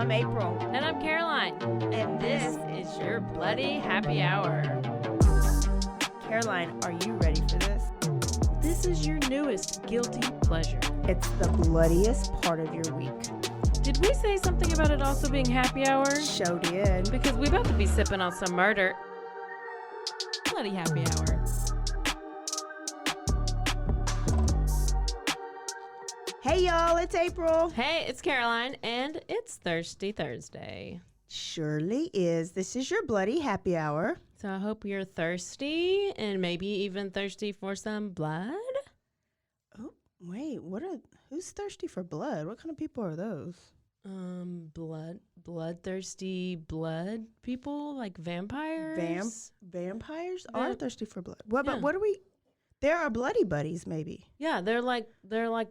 I'm April. And I'm Caroline. And This is your Bloody Happy Hour. Caroline, are you ready for this? This is your newest guilty pleasure. It's the bloodiest part of your week. Did we say something about it also being happy hour? Show did. Because we about to be sipping on some murder. Bloody Happy Hour. Hey y'all, it's April. Hey, it's Caroline, and it's Thirsty Thursday. Surely is. This is your bloody happy hour. So I hope you're thirsty and maybe even thirsty for some blood. Oh, wait, who's thirsty for blood? What kind of people are those? Bloodthirsty blood people, like vampires. Vampires Yeah. are thirsty for blood. What Yeah. about what are we? There are bloody buddies, maybe. Yeah, they're like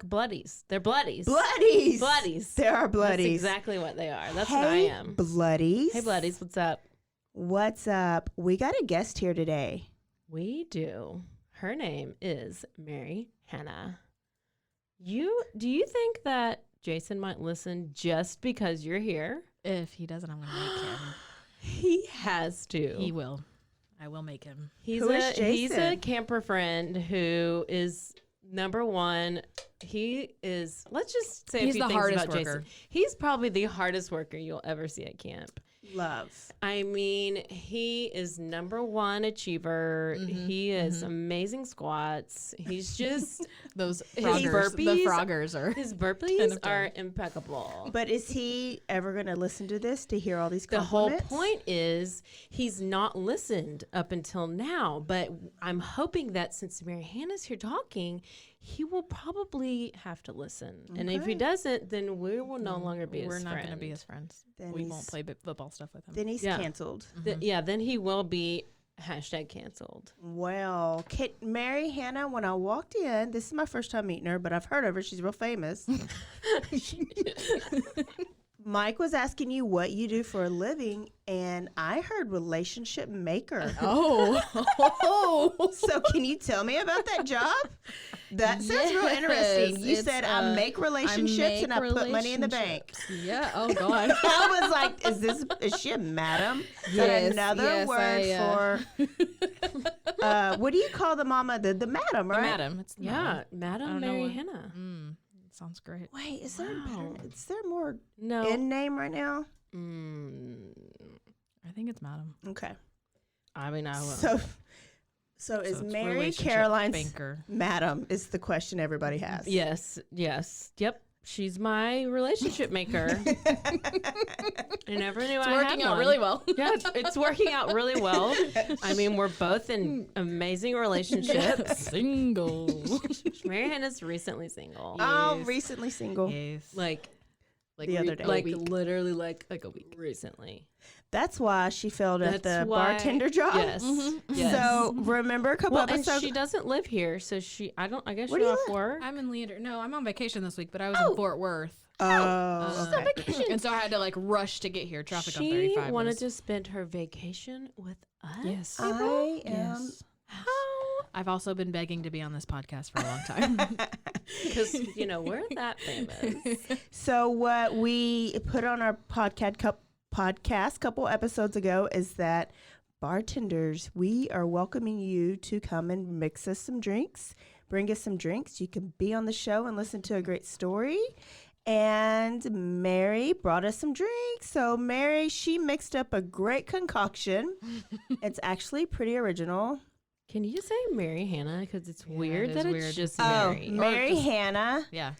bloodies. They're bloodies. Bloodies. Bloodies. There are bloodies. That's exactly what they are. That's hey, what I am. Bloodies. Hey, bloodies, what's up? What's up? We got a guest here today. We do. Her name is Mary Hannah. Do you think that Jason might listen just because you're here? If he doesn't, I'm going to make him. He has to. He will. I will make him. He's Who is he's a Jason? camper friend who is number one. He is. Let's just say He's a few the things hardest about worker. Jason. He's probably the hardest worker you'll ever see at camp. Love. I mean, he is number one achiever. He is amazing squats. He's just Those His froggers, the burpees- froggers are. his 10 burpees of 10. are impeccable. But is he ever going to listen to this to hear all these The whole compliments? point is he's not listened up until now, but I'm hoping that since Mary Hannah's here talking, he will probably have to listen. And if he Okay. doesn't, then we will no longer be his We're not friend. going to be his friends. Then We he's- won't play football stuff with him. Then he's Yeah. canceled. Yeah, then he will be #canceled. Well, Mary Hannah, when I walked in, this is my first time meeting her, but I've heard of her. She's real famous. Mike was asking you what you do for a living, and I heard relationship maker. Oh. So can you tell me about that job? That sounds real interesting. You Yes, said it's, I make relationships and I put money in the bank. Yeah. Oh, God. I was like, is she a madam? Is that another word for, what do you call the mama? The madam, right? Madam. It's Yeah, I Madam don't know Mary what- Hannah. Sounds great. Wait, is there Wow. is there more No. end name right now? I think it's Madam. Okay. I mean, I will. So is So it's Mary relationship Caroline's banker. madam is the question everybody has. Yes. Yep. She's my relationship maker. I never knew It's I had working out one. really well. Yeah, it's working out really well. I mean, we're both in amazing relationships. Single. Mary Hannah's recently single. Oh, Yes. recently single. Yes. Like The other day. Like A week. literally like a week recently. That's why she failed at That's the why- bartender job. Yes. Yes. So remember a couple well, and episodes. she doesn't live here, so I guess Where she's do you off live? work. I'm in Leander. No, I'm on vacation this week, but I was Oh. in Fort Worth. Oh, okay. Vacation. And so I had to like rush to get here. Traffic on She 35. wanted was- to spend her vacation with us. Yes. I am. Yes. How? I've also been begging to be on this podcast for a long time. Because, we're that famous. So what we put on our podcast couple episodes ago is that bartenders, we are welcoming you to come and mix us some drinks, bring us some drinks. You can be on the show and listen to a great story. And Mary brought us some drinks. So Mary, she mixed up a great concoction. It's actually pretty original. Can you say Mary Hannah? Because it's Yeah, weird it that is it's weird. just Oh, Mary. Mary just- Hannah yeah.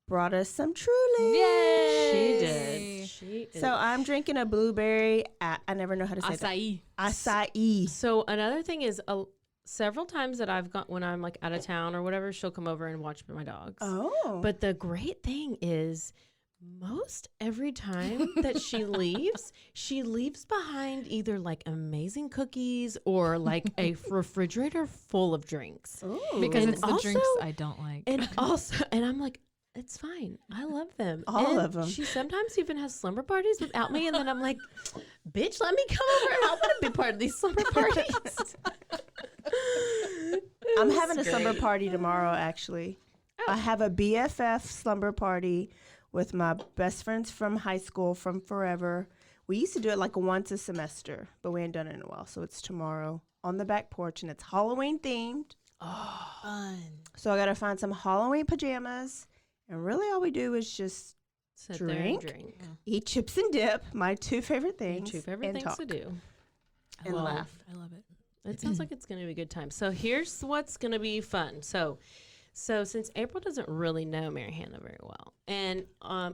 brought us some Truly. She Yay! did. She is. So I'm drinking a blueberry. I never know how to say that. Acai. Acai. So another thing is several times that I've got when I'm like out of town or whatever, she'll come over and watch my dogs. Oh. But the great thing is most every time that she leaves behind either like amazing cookies or like a refrigerator full of drinks. Ooh. Because And it's the also- drinks I don't like. And I'm like, it's fine. I love them. All And of them. She sometimes even has slumber parties without me. And then I'm like, bitch, let me come over and I want to be part of these slumber parties. I'm having a slumber party tomorrow, actually. I have a BFF slumber party with my best friends from high school, from forever. We used to do it like once a semester, but we ain't done it in a while. So it's tomorrow on the back porch, and it's Halloween themed. Oh, fun. So I got to find some Halloween pajamas. And really all we do is just Sit there and drink, drink. eat chips and dip, my two favorite Your things, two favorite and things talk. to do. And Well, laugh. I love it. It sounds like it's going to be a good time. So here's what's going to be fun. So since April doesn't really know Mary Hannah very well, and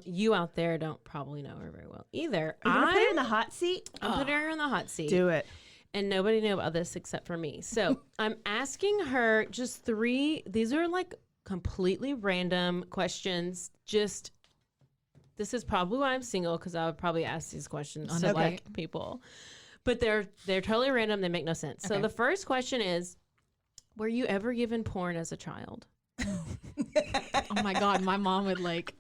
you out there don't probably know her very well either, Are you going to put her in the hot seat? I'm putting her in the hot seat. Do it. And nobody knew about this except for me. So I'm asking her just 3. These are like completely random questions. Just, this is probably why I'm single, because I would probably ask these questions to like people. But they're totally random. They make no sense. So the first question is, were you ever given porn as a child? Oh my God, my mom would like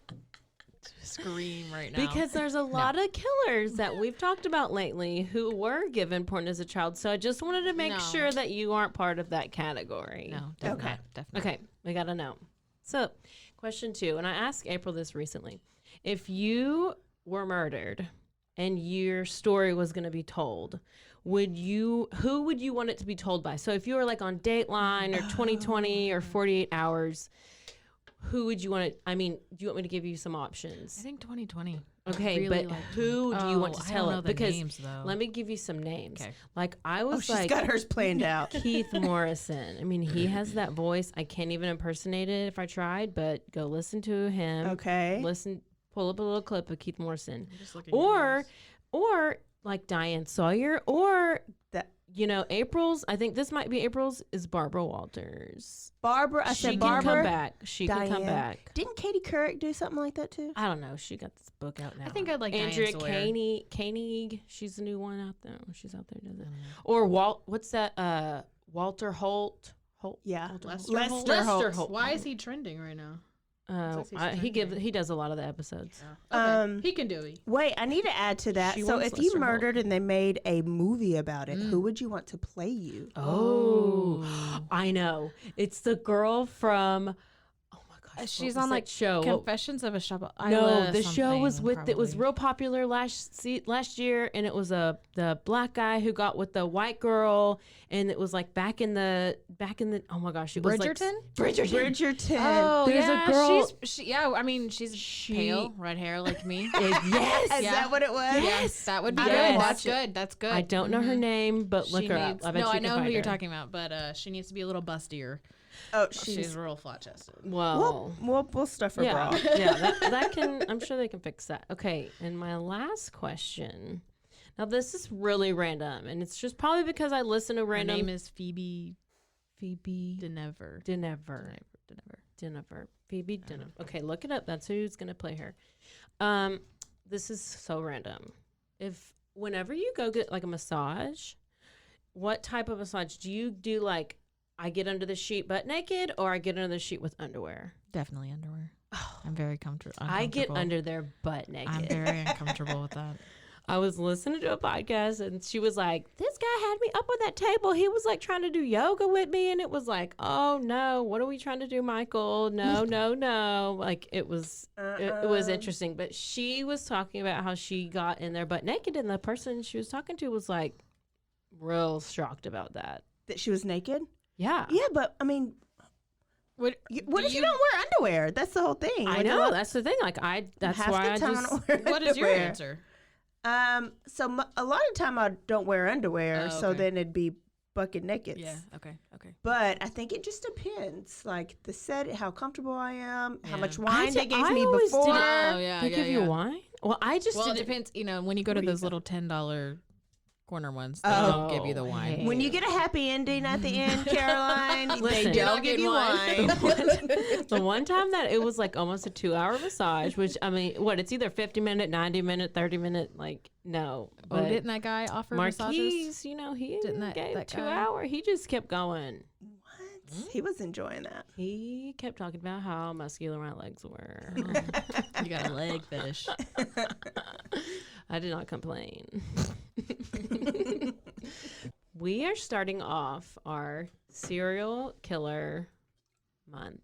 scream right now. Because there's a lot of killers that we've talked about lately who were given porn as a child. So I just wanted to make sure that you aren't part of that category. No, definitely. Okay. Definitely. Okay, we got to know. So, question 2, and I asked April this recently. If you were murdered and your story was going to be told, who would you want it to be told by? So if you were like on Dateline or 2020 or 48 Hours, who would you want it? I mean, do you want me to give you some I options? think 2020. Okay, really but like who do you want to I tell don't know it? the Because names, though. let me give you some names. Okay. Like I Oh, was she's like got hers planned out. Keith Morrison. I mean, he has that voice. I can't even impersonate it if I tried, but go listen to him. Okay. Pull up a little clip of Keith Morrison. I'm just looking at Or like Diane Sawyer, or That April's. I think this might be April's. Is Barbara Walters? Barbara. I She said can Barbara. come back. She can come Diane. back. Didn't Katie Couric do something like that too? I don't know. She got this book out now. I think I'd like Andrea Diane Sawyer. Koenig. She's the new one out there. She's out there does it. Mm-hmm. Or what's that? Walter Holt. Yeah. Lester Lester Holt. Holt. Why is he trending right now? Says he's He trending. does a lot of the episodes. Okay. He can do it. Wait, I need to add to that. She So wants if you Lester Holt. murdered and they made a movie about it, who would you want to play you? Oh, I know. It's the girl from. Oh my gosh, She's what was on that like show. Confessions of a Shop. No, the show was with. It was real popular last year, and it was the black guy who got with the white girl, and it was like back in the. Oh my gosh, it was Bridgerton? like Bridgerton. Bridgerton. Oh, There's a yeah, girl- I mean, she's pale, red hair like me. Yes. Is that what it was? Yes, that would be I good. would That's watch it. good. That's good. I don't know her name, but look She her needs, up. I bet no, you I can know find who you're her. talking about, but she needs to be a little bustier. Oh, She's real flat chested. Well, we'll stuff her yeah, bra. yeah, that can. I'm sure they can fix that. Okay, and my last question. Now this is really random, and it's just probably because I listen to Her random. name is Phoebe Phoebe Denever. Denever. Phoebe Denever. Okay, look it up. That's who's gonna play her. This is so random. Whenever you go get like a massage, what type of massage do you do? Like, I get under the sheet butt naked, or I get under the sheet with underwear? Definitely underwear. I'm very comfortable. I get under their butt naked. I'm very uncomfortable with that. I was listening to a podcast and she was like, this guy had me up on that table. He was like trying to do yoga with me. And it was like, oh no, what are we trying to do, Michael? No, no, no. Like it was interesting. But she was talking about how she got in there butt naked. And the person she was talking to was like real shocked about that. That she was naked? Yeah. Yeah, but I mean, what if you don't wear underwear? That's the whole thing. I know. That's the thing. Like that's half why the I time just. I don't wear What is your underwear. answer? So a lot of time I don't wear underwear, Oh, so okay. then it'd be bucket naked. Yeah. Okay. But I think it just depends, like the set, how comfortable I am, how Yeah. much wine they gave I me always before. did- Oh yeah. They give you wine? Well, I just Well, it did depends. You know, when you go to What do you those think? little $10 corner ones, they Oh. don't give you the wine. Hey. When you get a happy ending at the end, Caroline, they Listen. don't give you wine. The one time that it was like almost a 2-hour massage, which I mean, it's either 50-minute, 90-minute, 30-minute, like no. Oh, didn't that guy offer massages? Marquise, he Didn't that gave guy- 2 hour. He just kept going. What? He was enjoying that. He kept talking about how muscular my legs were. You got a leg fetish. I did not complain. We are starting off our serial killer month.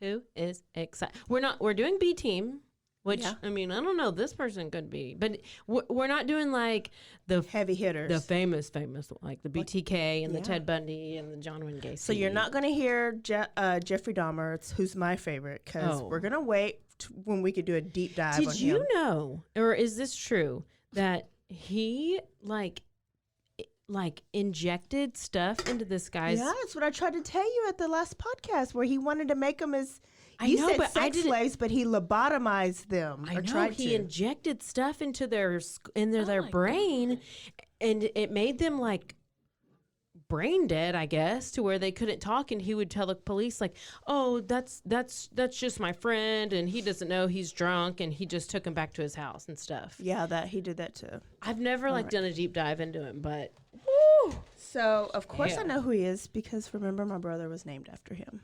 Who is excited? We're doing B team. Which, Yeah. I mean, I don't know. This person could be. But we're not doing like the Heavy hitters. the famous, like the BTK and the Yeah. Ted Bundy and the John Wayne Gacy. So you're not going to hear Jeffrey Dahmer, who's my favorite, because we're going to wait when we could do a deep dive on Did you him. know, or is this true, that he like injected stuff into this guy's... Yeah, that's what I tried to tell you at the last podcast, where he wanted to make them as... I You know, said but I sex didn't- slaves, but he lobotomized them. I or know tried he to. injected stuff into their their my brain, and it made them like brain dead, I guess, to where they couldn't talk. And he would tell the police like, "Oh, that's just my friend, and he doesn't know he's drunk, and he just took him back to his house and stuff." Yeah, that he did that too. I've never done a deep dive into him, but So, of course, I Yeah. know who he is because remember, my brother was named after him.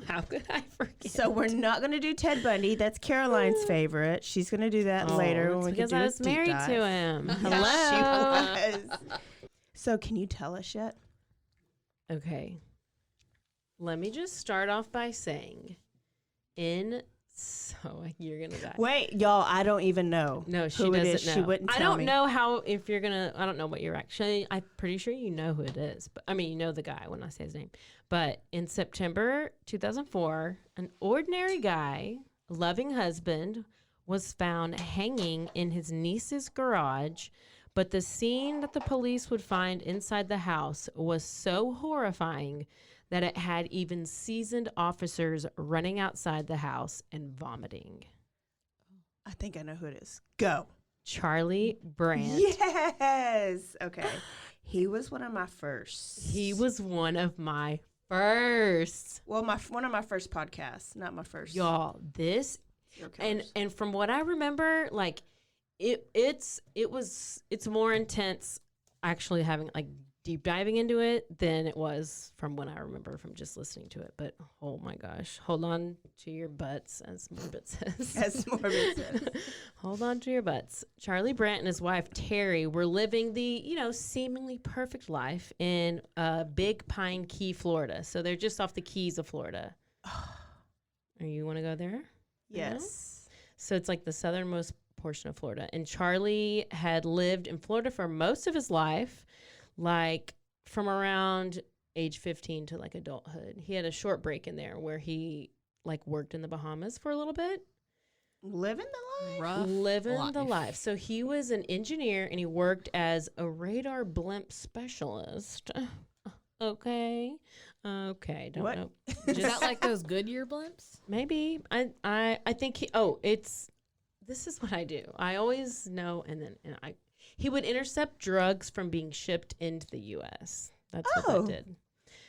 how could I forget? So, we're not going to do Ted Bundy. That's Caroline's favorite. She's going to do that later it's when we because can do I a was deep married dive. to him. Hello. Yeah, she was. So, can you tell us yet? Okay. Let me just start off by saying, so you're gonna die. Wait, y'all, I don't even know. No, she who it doesn't is. know. She wouldn't I tell don't me. know how, if you're gonna, I don't know what you're actually, I'm pretty sure you know who it is. But I mean, you know the guy when I say his name. But in September 2004, an ordinary guy, loving husband, was found hanging in his niece's garage. But the scene that the police would find inside the house was so horrifying that it had even seasoned officers running outside the house and vomiting. I think I know who it is. Go. Charlie Bandt. Yes. Okay. He was one of my first. He was one of my first. Well, one of my first podcasts, not my first. Y'all, this Serial killers. and from what I remember, like it's more intense actually having like deep diving into it than it was from when I remember from just listening to it. But oh my gosh, hold on to your butts, as Morbid says. As Morbid says. Hold on to your butts. Charlie Bandt and his wife Teri were living the, seemingly perfect life in Big Pine Key, Florida. So they're just off the Keys of Florida. You want to go there? Yes. So it's like the southernmost portion of Florida. And Charlie had lived in Florida for most of his life, like from around age 15 to like adulthood. He had a short break in there where he like worked in the Bahamas for a little bit. Living the life. Rough Living the life. So he was an engineer and he worked as a radar blimp specialist. Okay. Don't What? know. Is that like those Goodyear blimps? Maybe. I think this is what I do. I always know, he would intercept drugs from being shipped into the U.S. That's what Oh. that did.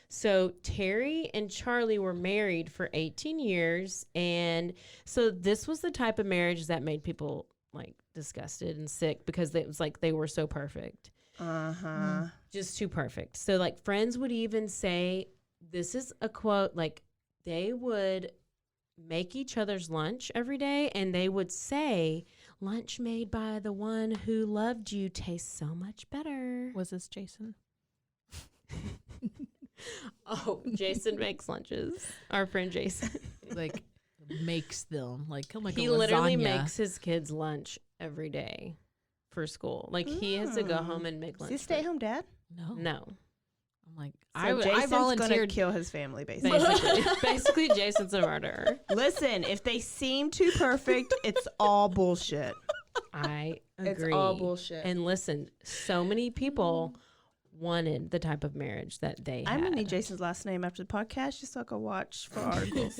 So Teri and Charlie were married for 18 years, and so this was the type of marriage that made people like disgusted and sick because it was like they were so perfect. Uh-huh. Just too perfect. So like friends would even say, this is a quote, like they would make each other's lunch every day and they would say, lunch made by the one who loved you tastes so much better. Was this Jason? Oh, Jason makes lunches. Our friend Jason. Like makes them like come like He a literally lasagna. makes his kids lunch every day for school. Like he has to go home and make Is lunch. he a stay-at-home dad? No, No. I'm like So I Jason's gonna volunteered. kill his family, basically. Basically, Jason's a murderer. Listen, if they seem too perfect, it's all bullshit. I It's agree. all bullshit. And listen, so many people wanted the type of marriage that they had. I'm gonna need Jason's last name after the podcast just so I can watch for articles.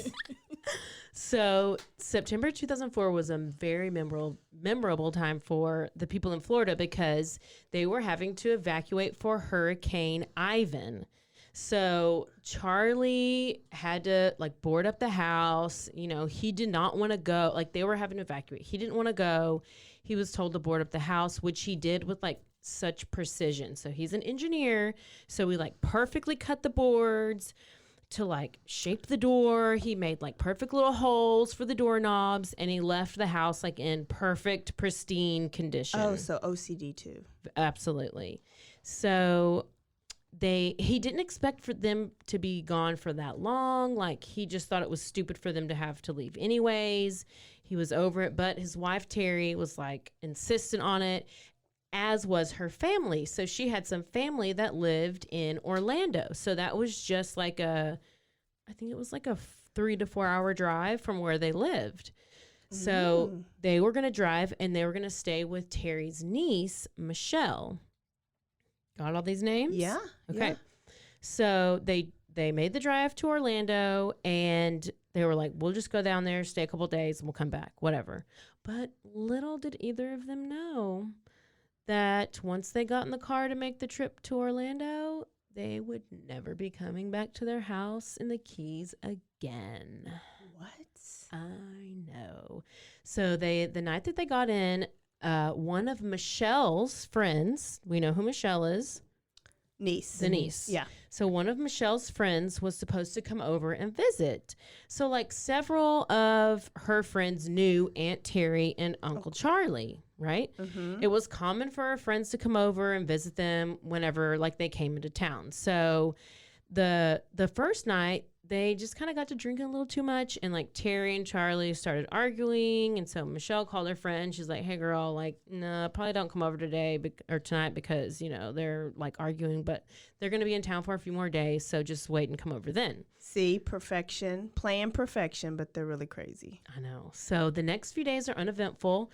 So September 2004 was a very memorable time for the people in Florida because they were having to evacuate for Hurricane Ivan. So Charlie had to like board up the house. He did not want to go. Like they were having to evacuate. He didn't want to go. He was told to board up the house, which he did with like such precision. So he's an engineer. So we like perfectly cut the boards to like shape the door. He made like perfect little holes for the doorknobs and he left the house like in perfect, pristine condition. Oh, so OCD too. Absolutely. So he didn't expect for them to be gone for that long. Like he just thought it was stupid for them to have to leave anyways. He was over it, but his wife, Teri, was like insistent on it, as was her family. So she had some family that lived in Orlando. So that was just like I think it was like a 3 to 4 hour drive from where they lived. So they were going to drive and they were going to stay with Teri's niece, Michelle. Got all these names? Yeah. Okay. Yeah. So they made the drive to Orlando and they were like, we'll just go down there, stay a couple days, and we'll come back, whatever. But little did either of them know that once they got in the car to make the trip to Orlando, they would never be coming back to their house in the Keys again. What? I know. So the night that they got in, one of Michelle's friends, we know who Michelle is. Niece. The niece. Yeah. So one of Michelle's friends was supposed to come over and visit. So like several of her friends knew Aunt Teri and Uncle Charlie, right? Mm-hmm. It was common for her friends to come over and visit them whenever like they came into town. So the first night, they just kind of got to drinking a little too much, and like Teri and Charlie started arguing, and so Michelle called her friend. She's like, "Hey, girl, like, no, probably don't come over today or tonight because you know they're like arguing, but they're gonna be in town for a few more days, so just wait and come over then." See, perfection, plan perfection, but they're really crazy. I know. So the next few days are uneventful.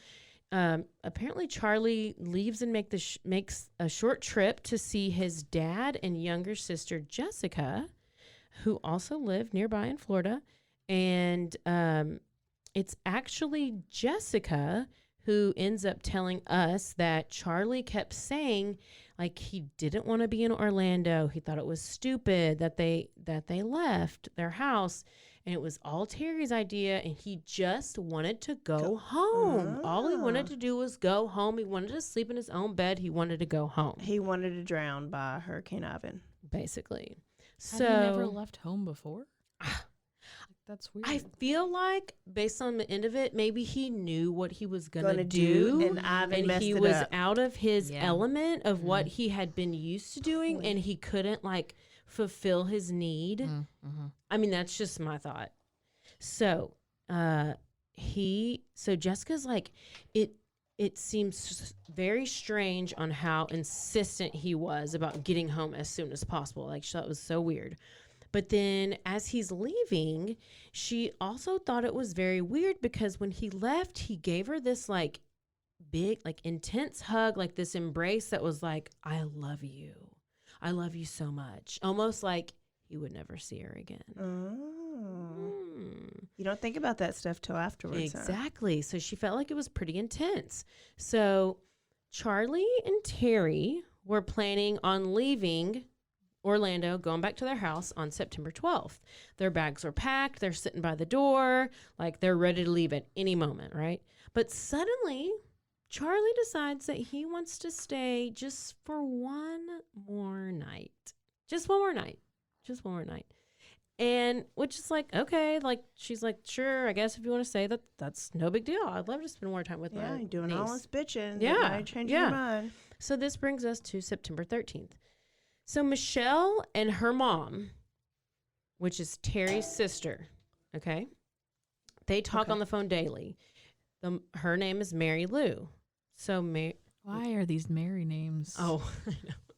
Apparently, Charlie leaves and makes a short trip to see his dad and younger sister Jessica, who also live nearby in Florida. And it's actually Jessica who ends up telling us that Charlie kept saying like he didn't want to be in Orlando. He thought it was stupid that they left their house, and it was all Teri's idea, and he just wanted to go home. All he wanted to do was go home. He wanted to sleep in his own bed. He wanted to go home. He wanted to drown by Hurricane Ivan. Basically. Had he never left home before? That's weird. I feel like, based on the end of it, maybe he knew what he was gonna do, and Ivan messed he it was up. out of his element of what he had been used to doing, and he couldn't like fulfill his need. Mm-hmm. I mean, that's just my thought. So, so Jessica's like, it seems very strange on how insistent he was about getting home as soon as possible. Like, she thought it was so weird. But then as he's leaving, she also thought it was very weird because when he left, he gave her this like big, like intense hug, like this embrace that was like, I love you. I love you so much. Almost like he would never see her again. You don't think about that stuff till afterwards. Exactly. So she felt like it was pretty intense. So Charlie and Teri were planning on leaving Orlando, going back to their house on September 12th. Their bags are packed. They're sitting by the door, like they're ready to leave at any moment, right? But suddenly, Charlie decides that he wants to stay just for one more night. Just one more night. Just one more night. And which is like, okay, like she's like, sure, I guess if you want to say that, that's no big deal. I'd love to spend more time with my you're doing niece. all this bitching. Yeah. Changing your mind. So this brings us to September 13th. So Michelle and her mom, which is Teri's sister, okay, they talk on the phone daily. Her name is Mary Lou. So Why are these Mary names I know.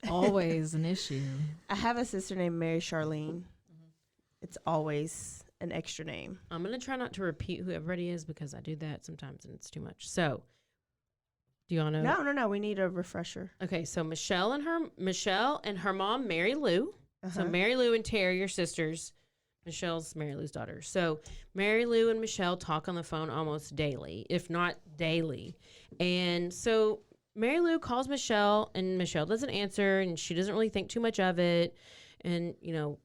always an issue? I have a sister named Mary Charlene. It's always an extra name. I'm going to try not to repeat who everybody is because I do that sometimes and it's too much. So do you want to? No. We need a refresher. Okay, so Michelle and her mom, Mary Lou. So Mary Lou and Teri are sisters. Michelle's Mary Lou's daughter. So Mary Lou and Michelle talk on the phone almost daily, if not daily. And so Mary Lou calls Michelle, and Michelle doesn't answer, and she doesn't really think too much of it. And, you know,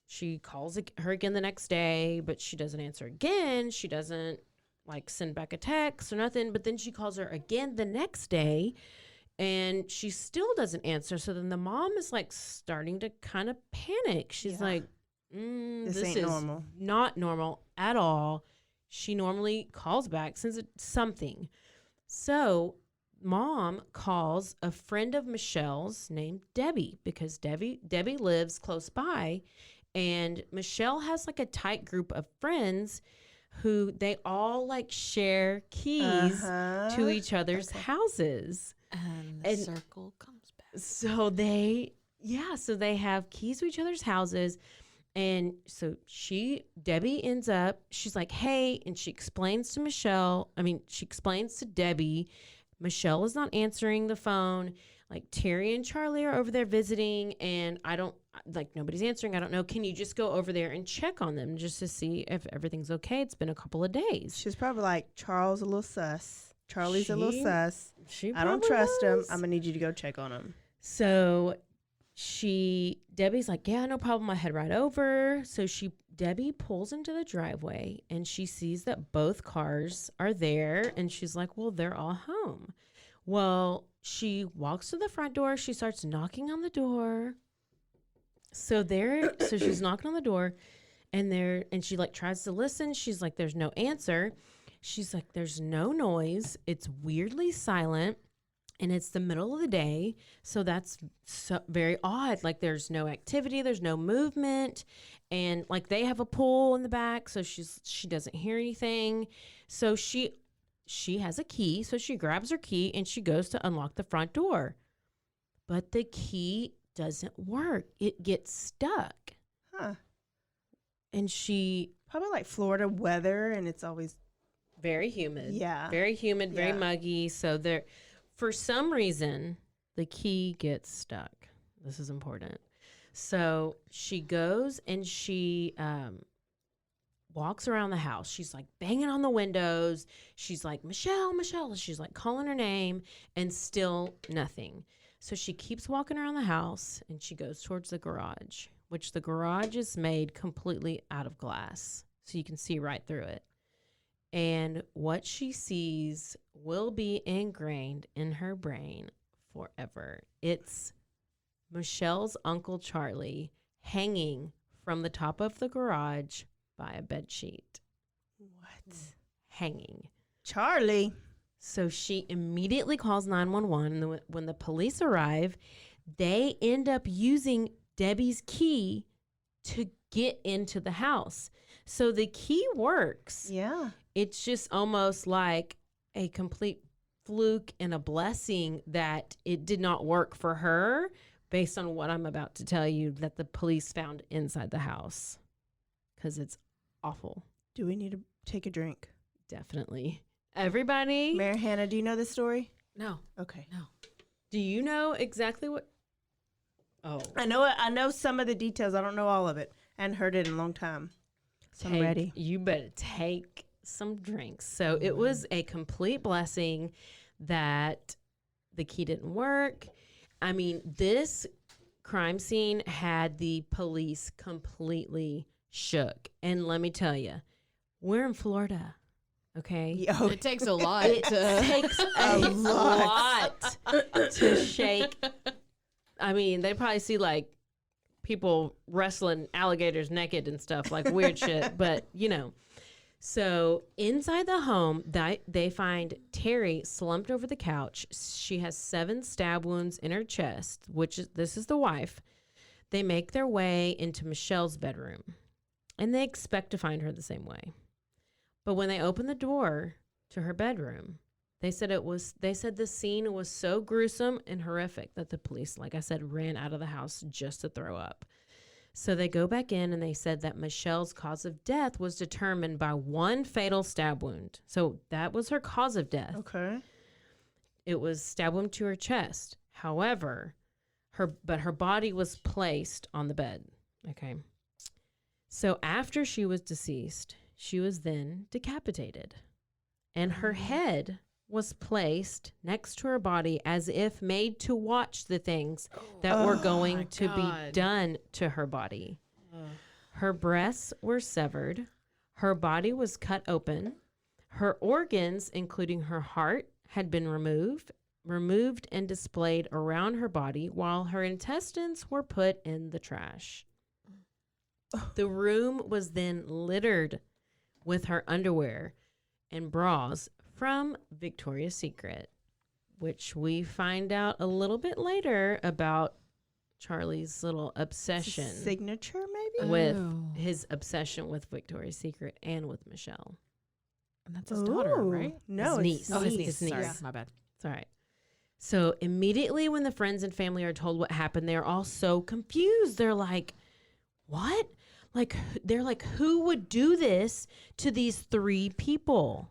she calls her again the next day, but she doesn't answer again. She doesn't like send back a text or nothing. But then she calls her again the next day and she still doesn't answer. So then the mom is like starting to kind of panic. She's like, this ain't is normal. not normal at all. She normally calls back, sends something. So mom calls a friend of Michelle's named Debbie because Debbie lives close by. And Michelle has like a tight group of friends who they all like share keys to each other's houses. And the circle comes back. So they have keys to each other's houses. And so Debbie ends up, she's like, hey, and she explains to Debbie, Michelle is not answering the phone. Like Teri and Charlie are over there visiting and nobody's answering. I don't know. Can you just go over there and check on them just to see if everything's okay? It's been a couple of days. She's probably like, Charles a little sus. Charlie's a little sus. I don't trust him. I'm going to need you to go check on him. So Debbie's like, yeah, no problem. I head right over. So Debbie pulls into the driveway and she sees that both cars are there. And she's like, well, they're all home. Well, she walks to the front door. She starts knocking on the door. So she's knocking on the door and she like tries to listen. She's like, there's no answer. She's like, there's no noise. It's weirdly silent. And it's the middle of the day, so that's very odd. Like, there's no activity, there's no movement, and like they have a pool in the back, so she doesn't hear anything. So she has a key, so she grabs her key and she goes to unlock the front door, but the key doesn't work. It gets stuck. Huh? And she probably like Florida weather, and it's always very humid. Yeah, very humid, very muggy. So there. For some reason, the key gets stuck. This is important. So she goes and she walks around the house. She's like banging on the windows. She's like, Michelle, Michelle. She's like calling her name and still nothing. So she keeps walking around the house and she goes towards the garage, which the garage is made completely out of glass. So you can see right through it. And what she sees will be ingrained in her brain forever. It's Michelle's Uncle Charlie hanging from the top of the garage by a bedsheet. What? Hanging. Charlie. So she immediately calls 911. And when the police arrive, they end up using Debbie's key to get into the house. So the key works. Yeah. It's just almost like a complete fluke and a blessing that it did not work for her based on what I'm about to tell you that the police found inside the house, because it's awful. Do we need to take a drink? Definitely. Everybody. Mary Hannah, do you know this story? No. Okay. No. Do you know exactly what? Oh. I know some of the details. I don't know all of it. I hadn't heard it in a long time. So I'm ready. You better take some drinks. So it was a complete blessing that the key didn't work. I mean, this crime scene had the police completely shook. And let me tell you, we're in Florida, okay? Yo, It takes a lot. It takes a lot to shake. I mean, they probably see like people wrestling alligators naked and stuff, like weird shit, but you know. So inside the home, they find Teri slumped over the couch. She has 7 stab wounds in her chest, this is the wife. They make their way into Michelle's bedroom, and they expect to find her the same way. But when they open the door to her bedroom, they said the scene was so gruesome and horrific that the police, like I said, ran out of the house just to throw up. So they go back in and they said that Michelle's cause of death was determined by 1 fatal stab wound. So that was her cause of death. Okay. It was stab wound to her chest. However, her body was placed on the bed. Okay. So after she was deceased, she was then decapitated. And her head was placed next to her body as if made to watch the things that were going to be done to her body. Her breasts were severed. Her body was cut open. Her organs, including her heart, had been removed and displayed around her body, while her intestines were put in the trash. The room was then littered with her underwear and bras from Victoria's Secret, which we find out a little bit later about Charlie's little obsession Signature, maybe? with Oh. his obsession with Victoria's Secret and with Michelle. And that's his daughter, Ooh. right? No, His it's niece. Oh, his niece. niece. Sorry, Yeah. my bad. It's all right. So immediately when the friends and family are told what happened, they're all so confused. They're like, what? Like, they're like, who would do this to these 3 people?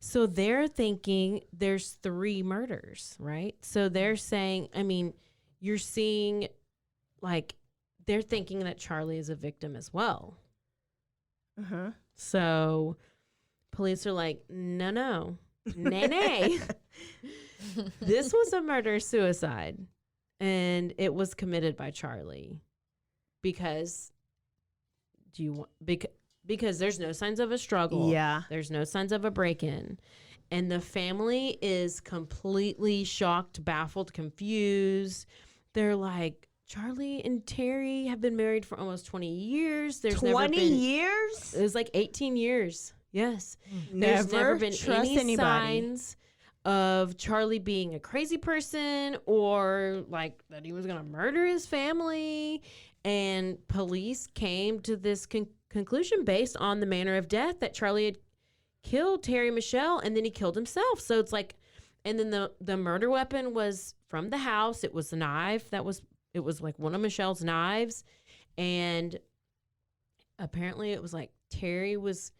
So they're thinking there's 3 murders, right? So they're saying, I mean, you're seeing, like, they're thinking that Charlie is a victim as well. Uh-huh. So police are like, no, nay. This was a murder-suicide, and it was committed by Charlie because because there's no signs of a struggle. Yeah. There's no signs of a break-in. And the family is completely shocked, baffled, confused. They're like, Charlie and Teri have been married for almost 20 years. There's 20 never been, years? It was like 18 years. Yes. There's never been trust any anybody. signs of Charlie being a crazy person or like that he was going to murder his family. And police came to this conclusion based on the manner of death that Charlie had killed Teri Michelle and then he killed himself. So it's like, and then the murder weapon was from the house. It was the knife it was like one of Michelle's knives. And apparently it was like Teri was,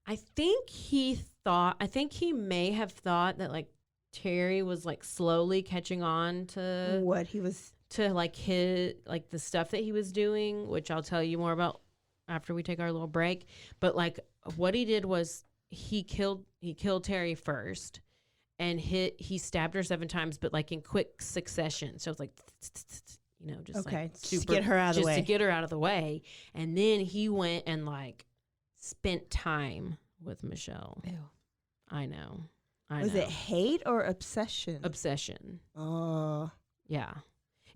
I think he may have thought that like Teri was like slowly catching on to What he was. to like his like the stuff that he was doing, which I'll tell you more about after we take our little break. But like what he did was he killed Teri first, and he stabbed her 7 times, but like in quick succession. So it's like, you know, just Okay, like just to super, get her out of the just way. to get her out of the way. And then he went and like spent time with Michelle. Ew. I know. Was it hate or obsession? Obsession? Oh. Yeah.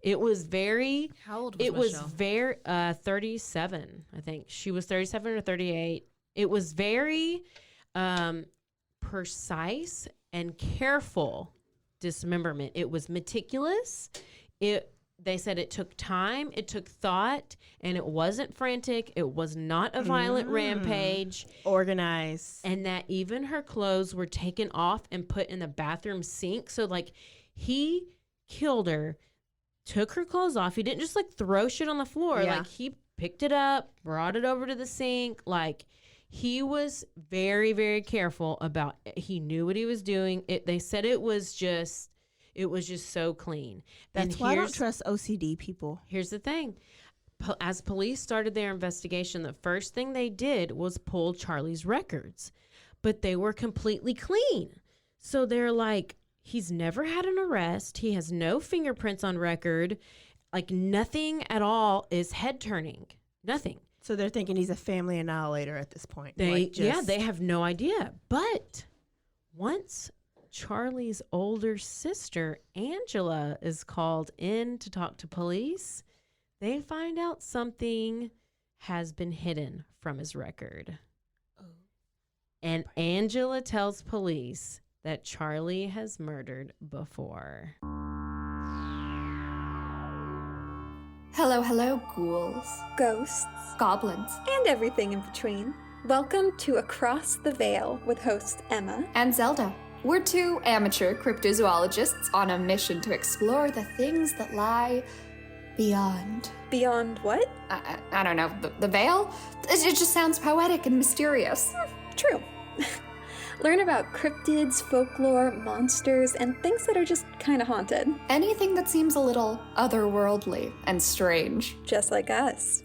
It was very. How old was It Michelle? was very 37. I think she was 37 or 38. It was very precise and careful dismemberment. It was meticulous. They said it took time, it took thought, and it wasn't frantic. It was not a violent rampage. Organized. And that even her clothes were taken off and put in the bathroom sink. So like he killed her, took her clothes off. He didn't just like throw shit on the floor. Yeah. Like he picked it up, brought it over to the sink. Like he was very, very careful about it. He knew what he was doing. They said it was just so clean. That's why I don't trust OCD people. Here's the thing. As police started their investigation, the first thing they did was pull Charlie's records, but they were completely clean. So they're like, he's never had an arrest. He has no fingerprints on record. Like nothing at all is head turning. Nothing. So they're thinking he's a family annihilator at this point. They have no idea. But once Charlie's older sister, Angela, is called in to talk to police, they find out something has been hidden from his record. Oh. And Angela tells police that Charlie has murdered before. Hello, hello, ghouls, ghosts, goblins, and everything in between. Welcome to Across the Veil with host Emma and Zelda. We're 2 amateur cryptozoologists on a mission to explore the things that lie beyond. Beyond what? I don't know, the veil? It just sounds poetic and mysterious. True. Learn about cryptids, folklore, monsters, and things that are just kind of haunted. Anything that seems a little otherworldly and strange. Just like us.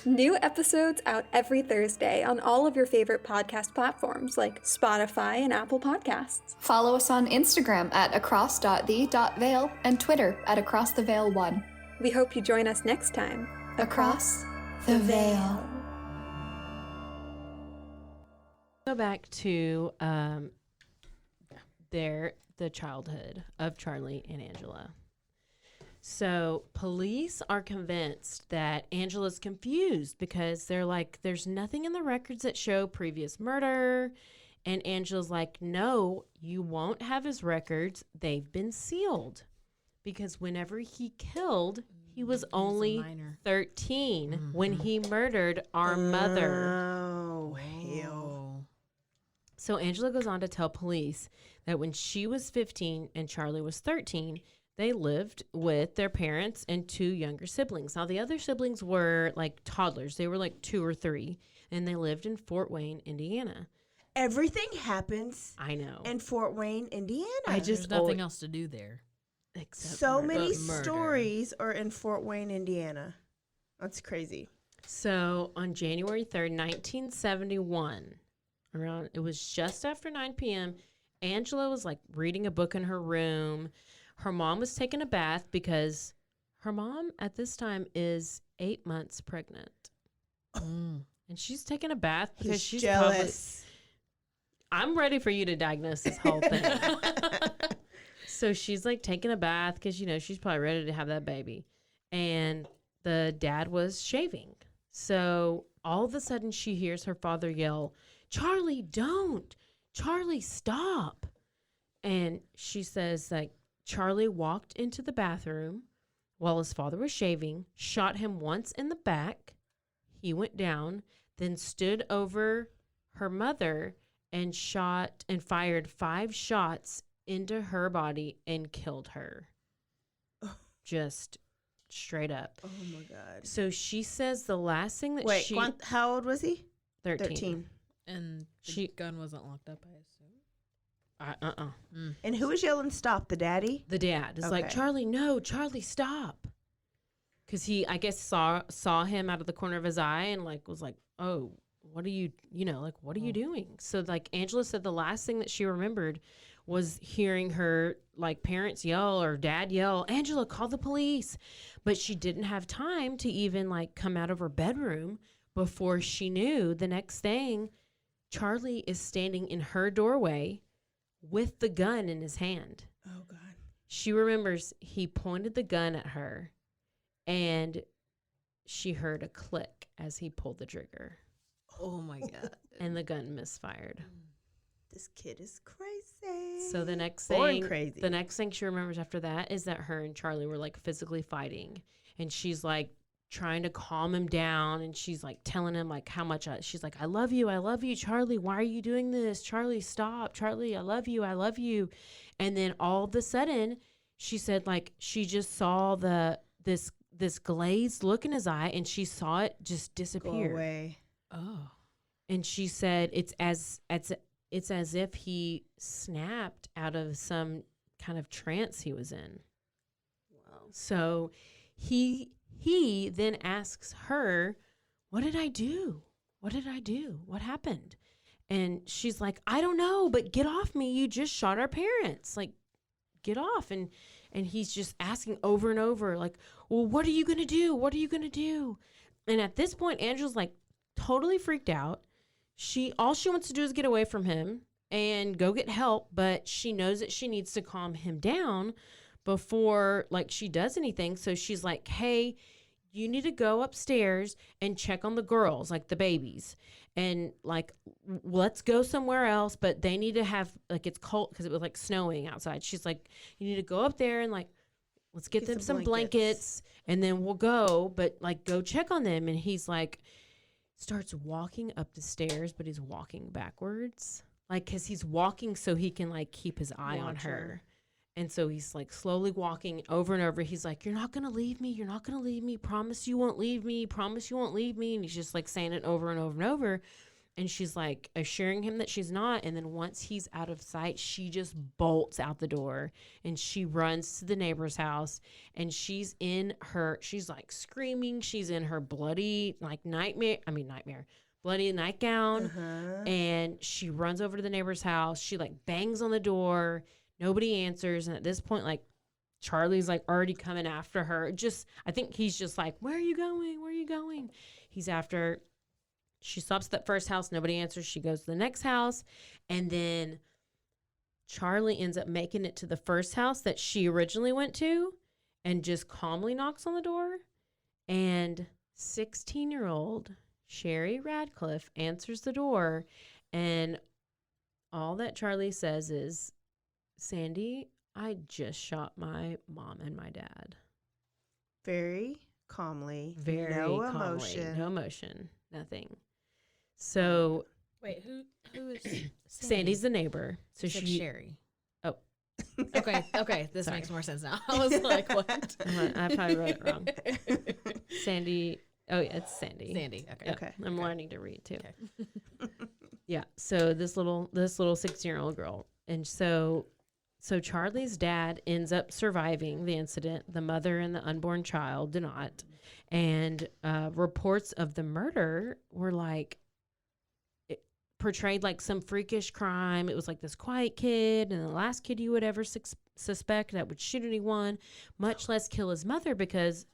New episodes out every Thursday on all of your favorite podcast platforms like Spotify and Apple Podcasts. Follow us on Instagram at across.the.veil and Twitter at acrosstheveil1. We hope you join us next time. Across the Veil. Go back to the childhood of Charlie and Angela. So police are convinced that Angela's confused because they're like, there's nothing in the records that show previous murder. And Angela's like, no, you won't have his records. They've been sealed. Because whenever he killed, He was a only minor. 13 when he murdered our mother. Oh, hell. Oh. So Angela goes on to tell police that when she was 15 and Charlie was 13, they lived with their parents and 2 younger siblings. Now, the other siblings were like toddlers. They were like 2 or 3, and they lived in Fort Wayne, Indiana. Everything happens I know. in Fort Wayne, Indiana. There's nothing else to do there. Except so murder. many murder. stories are in Fort Wayne, Indiana. That's crazy. So on January 3rd, 1971, it was just after 9 p.m., Angela was like reading a book in her room. Her mom was taking a bath because her mom at this time is 8 months pregnant. And she's taking a bath because she's jealous. I'm ready for you to diagnose this whole thing. So she's like taking a bath because, she's probably ready to have that baby. And the dad was shaving. So all of a sudden she hears her father yell, "Charlie, don't. Charlie, stop." And she says like Charlie walked into the bathroom while his father was shaving, shot him once in the back. He went down, then stood over her mother and fired 5 shots into her body and killed her. Just straight up. Oh my God. So she says the last thing that Wait, how old was he? 13. And the gun wasn't locked up, I assume. And who was yelling stop? The daddy? The dad is like, Okay. "Charlie, no, Charlie, stop." Because he, I guess, saw him out of the corner of his eye and like was like, "Oh, what are you, what are you doing?" So like Angela said the last thing that she remembered was hearing her like parents yell or dad yell, "Angela, call the police." But she didn't have time to even like come out of her bedroom before she knew the next thing. Charlie is standing in her doorway with the gun in his hand. Oh God. She remembers he pointed the gun at her and she heard a click as he pulled the trigger Oh my God. and the gun misfired. This kid is crazy. So the next Born thing, crazy. the next thing she remembers after that is that her and Charlie were like physically fighting, and she's like trying to calm him down, and she's like telling him like how much she's like, I love you, Charlie. Why are you doing this? Charlie, stop. Charlie, I love you. And then all of a sudden, she said like she just saw this glazed look in his eye, and she saw it just Go disappear. away. Oh. And she said it's as if he snapped out of some kind of trance he was in. Wow. So he then asks her, "What did I do? What did I do? What happened?" And she's like, "I don't know, but get off me. You just shot our parents. Like, get off." And he's just asking over and over, like, "Well, what are you going to do? What are you going to do?" And at this point, Angela's like totally freaked out. All she wants to do is get away from him and go get help, but she knows that she needs to calm him down before like she does anything. So she's like, "Hey, you need to go upstairs and check on the girls, like the babies, and like let's go somewhere else, but they need to have like it's cold because it was like snowing outside." She's like, "You need to go up there and like let's get them some blankets and then we'll go, but like go check on them." And he's like starts walking up the stairs, but he's walking backwards, like because he's walking so he can like keep his eye on her. And so he's like slowly walking over and over. He's like, "You're not going to leave me. You're not going to leave me. Promise you won't leave me. Promise you won't leave me." And he's just like saying it over and over and over. And she's like assuring him that she's not. And then once he's out of sight, she just bolts out the door and she runs to the neighbor's house. And she's like screaming. She's in her bloody bloody nightgown. And she runs over to the neighbor's house. She like bangs on the door. Nobody answers. And at this point, like Charlie's like already coming after her. I think he's just like, "Where are you going? Where are you going?" He's after. She stops at that first house. Nobody answers. She goes to the next house. And then Charlie ends up making it to the first house that she originally went to and just calmly knocks on the door. And 16-year-old Sherry Radcliffe answers the door. And all that Charlie says is, "Sandy, I just shot my mom and my dad." very calmly, Very no calmly, emotion. no emotion, nothing. So Wait, who is Sandy's the neighbor. So You said she Sherry. Oh. Okay. This Sorry. makes more sense now. I was like, what? I probably wrote it wrong. Sandy. Oh yeah, it's Sandy. Sandy. Okay. Yeah, Okay. I'm learning to read too. Okay. Yeah. So this little 16-year-old girl, and so Charlie's dad ends up surviving the incident. The mother and the unborn child do not. And reports of the murder were like portrayed like some freakish crime. It was like this quiet kid and the last kid you would ever suspect that would shoot anyone, much less kill his mother, because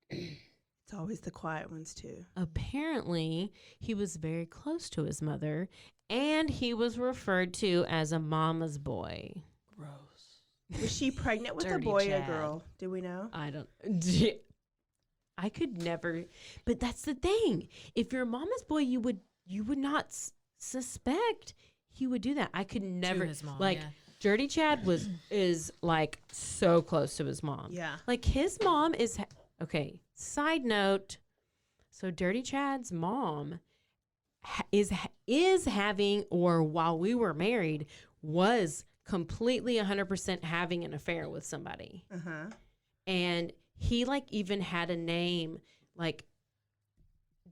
It's always the quiet ones too. apparently he was very close to his mother and he was referred to as a mama's boy. Gross. Was she pregnant with a Dirty boy or Chad. a girl? Do we know? I don't. I could never. But that's the thing. If you're a mama's boy, you would not suspect he would do that. I could never. his mom, like yeah. Dirty Chad is like so close to his mom. Yeah. Like his mom is okay. Side note. So Dirty Chad's mom is having, or while we were married, was completely 100% having an affair with somebody. Uh-huh. And he like even had a name, like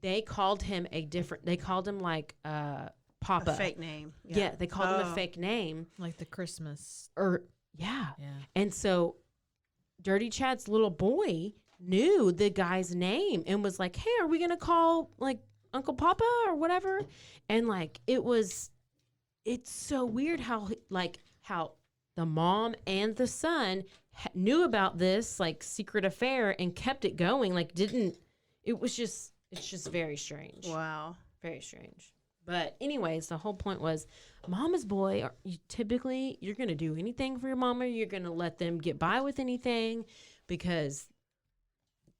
they called him like Papa. A fake name. Yeah, they called him a Oh. fake name. Like the Christmas. Or yeah. Yeah. And so Dirty Chad's little boy knew the guy's name and was like, "Hey, are we going to call like Uncle Papa or whatever?" And like it's so weird how the mom and the son knew about this like secret affair and kept it going. Like it's just very strange. Wow. Very strange. But anyways, the whole point was, mama's boy, you're going to do anything for your mama. You're going to let them get by with anything because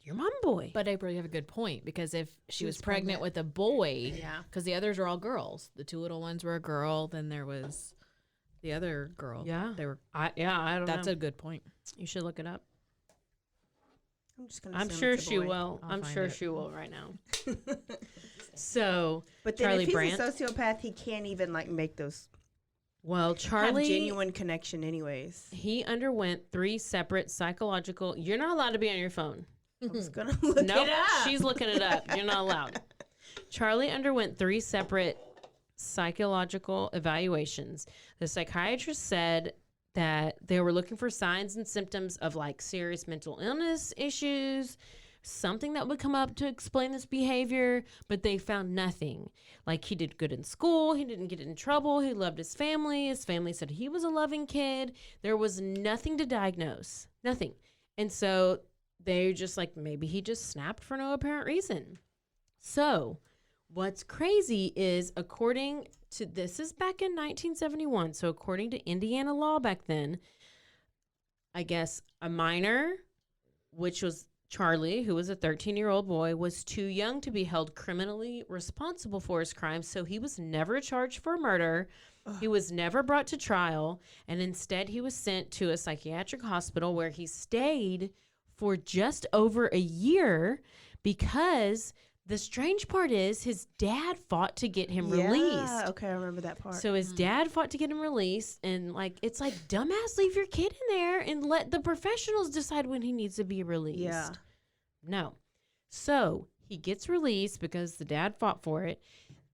you're mama boy. But April, you have a good point, because if she was was pregnant pregnant. with a boy, Yeah. because the others are all girls. The two little ones were a girl. Then there was the other girl. Yeah. They were. I don't That's know. a good point. You should look it up. I'm just gonna. I'm assume sure it's a she boy. will. I'll I'm find sure it. she will right now. So, But then Charlie if he's Bandt. a sociopath, he can't even like make those well, have Charlie, genuine connection, anyways. he underwent 3 separate psychological. You're not allowed to be on your phone. I was gonna look Nope, it up. she's looking it up. You're not allowed. Charlie underwent 3 separate psychological evaluations. The psychiatrist said that they were looking for signs and symptoms of like serious mental illness issues, something that would come up to explain this behavior, but they found nothing. Like he did good in school, he didn't get in trouble, he loved his family said he was a loving kid. There was nothing to diagnose, nothing. And so they're just like, maybe he just snapped for no apparent reason. So what's crazy is, according to, this is back in 1971, so according to Indiana law back then, I guess a minor, which was Charlie, who was a 13-year-old boy, was too young to be held criminally responsible for his crimes, so he was never charged for murder. He was never brought to trial, and instead he was sent to a psychiatric hospital where he stayed for just over a year, because the strange part is his dad fought to get him released. Yeah, okay, I remember that part. So his dad fought to get him released, and like it's like, dumbass, leave your kid in there and let the professionals decide when he needs to be released. Yeah. No. So he gets released because the dad fought for it.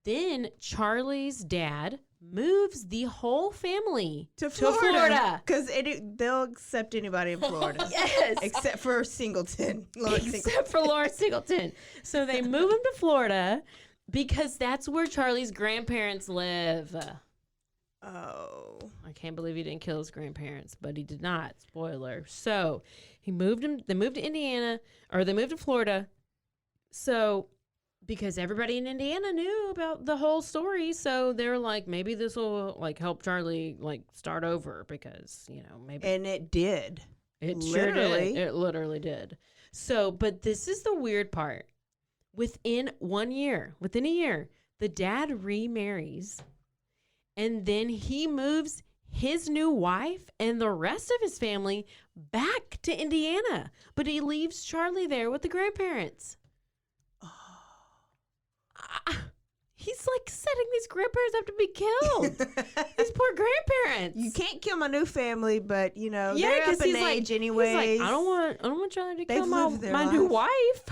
Then Charlie's dad moves the whole family to Florida. Because they'll accept anybody in Florida. Yes. Except for Singleton. Lawrence Singleton. Except for Lawrence Singleton. So they move him to Florida because that's where Charlie's grandparents live. Oh. I can't believe he didn't kill his grandparents, but he did not. Spoiler. So they moved to Indiana, or they moved to Florida. So because everybody in Indiana knew about the whole story, so they're like, maybe this will like help Charlie like start over, because, you know, maybe And it did. it sure literally. did. It literally did. So, but this is the weird part. Within a year, the dad remarries, and then he moves his new wife and the rest of his family back to Indiana, but he leaves Charlie there with the grandparents. He's like setting these grandparents up to be killed. These poor grandparents. You can't kill my new family, but Yeah, they're up 'cause in he's like- age anyways. He's like, I don't want Charlie to kill They've my lived their new wife.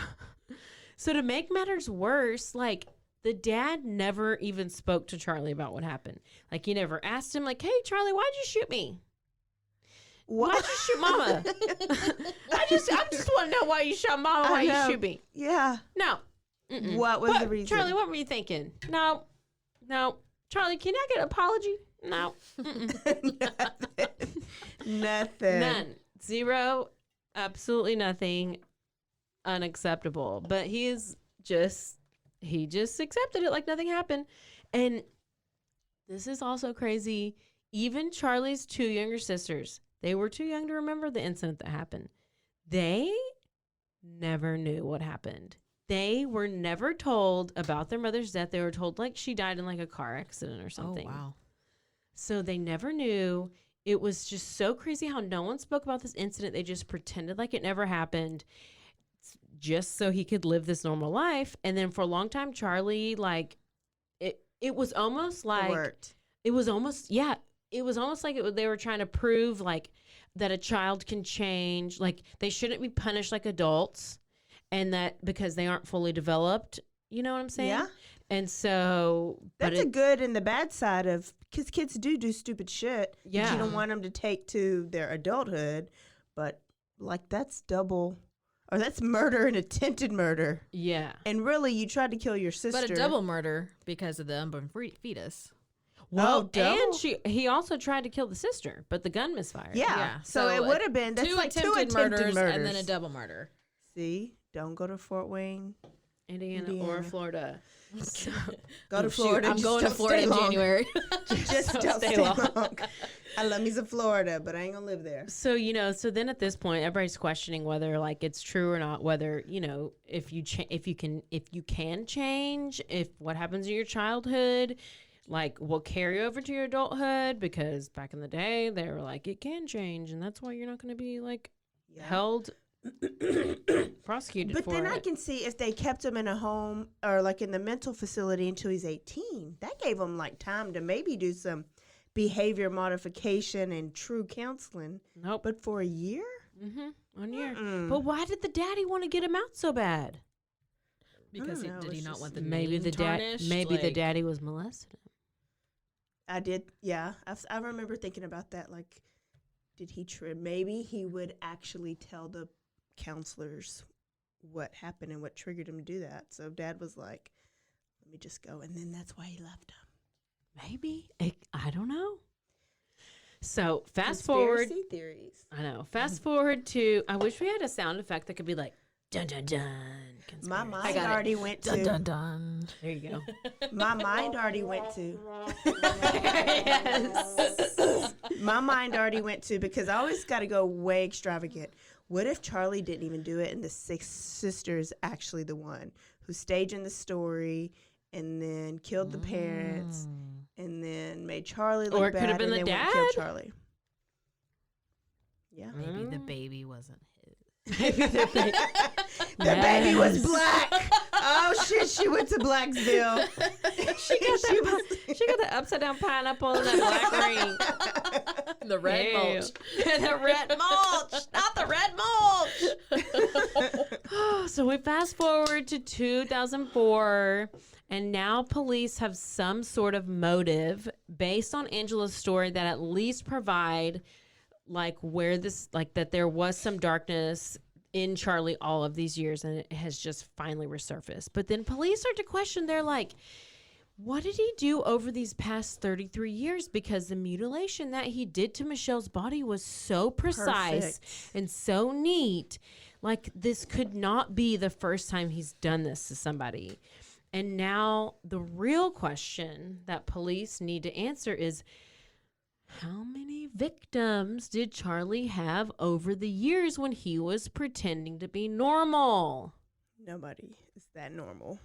So to make matters worse, like the dad never even spoke to Charlie about what happened. Like he never asked him, like, "Hey, Charlie, why'd you shoot me? Why'd you shoot Mama? I just want to know why you shot Mama. Why you shoot me? Yeah. No. Mm-mm. What was the reason? Charlie, what were you thinking? No. Charlie, can I get an apology? No. Nothing. None. Zero. Absolutely nothing. Unacceptable. But he just accepted it like nothing happened. And this is also crazy. Even Charlie's 2 younger sisters, they were too young to remember the incident that happened. They never knew what happened. They were never told about their mother's death. They were told like she died in like a car accident or something. Oh, wow. So they never knew. It was just so crazy how no one spoke about this incident. They just pretended like it never happened just so he could live this normal life. And then for a long time, Charlie, like, it was almost like, it was almost like they were trying to prove like that a child can change. Like they shouldn't be punished like adults. And that because they aren't fully developed, you know what I'm saying? Yeah. And so That's a good and the bad side of, because kids do stupid shit. Yeah. That you don't want them to take to their adulthood. But like that's double, or that's murder and attempted murder. Yeah. And really, you tried to kill your sister. But a double murder because of the unborn fetus. Well, double? and he also tried to kill the sister, but the gun misfired. Yeah. So it would have been, that's two like attempted two attempted murders and then a double murder. See? Don't go to Fort Wayne. Indiana or Florida. So, Go to Florida. I'm just going to don't Florida stay in long. January. Just Don't don't stay stay long. long. I love me some Florida, but I ain't gonna live there. so then at this point, everybody's questioning whether like it's true or not. Whether if you can change, if what happens in your childhood, like will carry over to your adulthood. Because back in the day, they were like it can change, and that's why you're not going to be like held. Prosecuted But for then it. I can see if they kept him in a home or like in the mental facility until he's 18, that gave him like time to maybe do some behavior modification and true counseling. Nope. But for a year? 1 year. Mm-mm. But why did the daddy want to get him out so bad? Because I don't know, did he it's not just- want the Maybe name the tarnished? the daddy was molested. I did, yeah. I remember thinking about that. Like, did he maybe he would actually tell the counselors what happened and what triggered him to do that. So dad was like, let me just go. And then that's why he left him. Maybe. I don't know. So fast forward. Conspiracy theories. I know. Fast forward to, I wish we had a sound effect that could be like, dun, dun, dun. My conspiracy. mind got it. already went to. Dun dun dun. There you go. My mind already went to. Yes. My mind already went to, because I always got to go way extravagant. What if Charlie didn't even do it and the 6 sisters actually the one who's staging the story and then killed the parents and then made Charlie look Or it bad could have been and the then went and killed dad. Charlie. Yeah. Maybe the baby wasn't his. The baby was black. Oh shit, she went to Blacksville. She got the upside down pineapple in that black ring. The red Ew. mulch. The red mulch, not the red mulch. So we fast forward to 2004, and now police have some sort of motive based on Angela's story that at least provide like where this, like that there was some darkness in Charlie all of these years, and it has just finally resurfaced. But then police start to question, they're like, what did he do over these past 33 years? Because the mutilation that he did to Michelle's body was so precise and so neat. Like, this could not be the first time he's done this to somebody. And now the real question that police need to answer is, how many victims did Charlie have over the years when he was pretending to be normal? Nobody is that normal.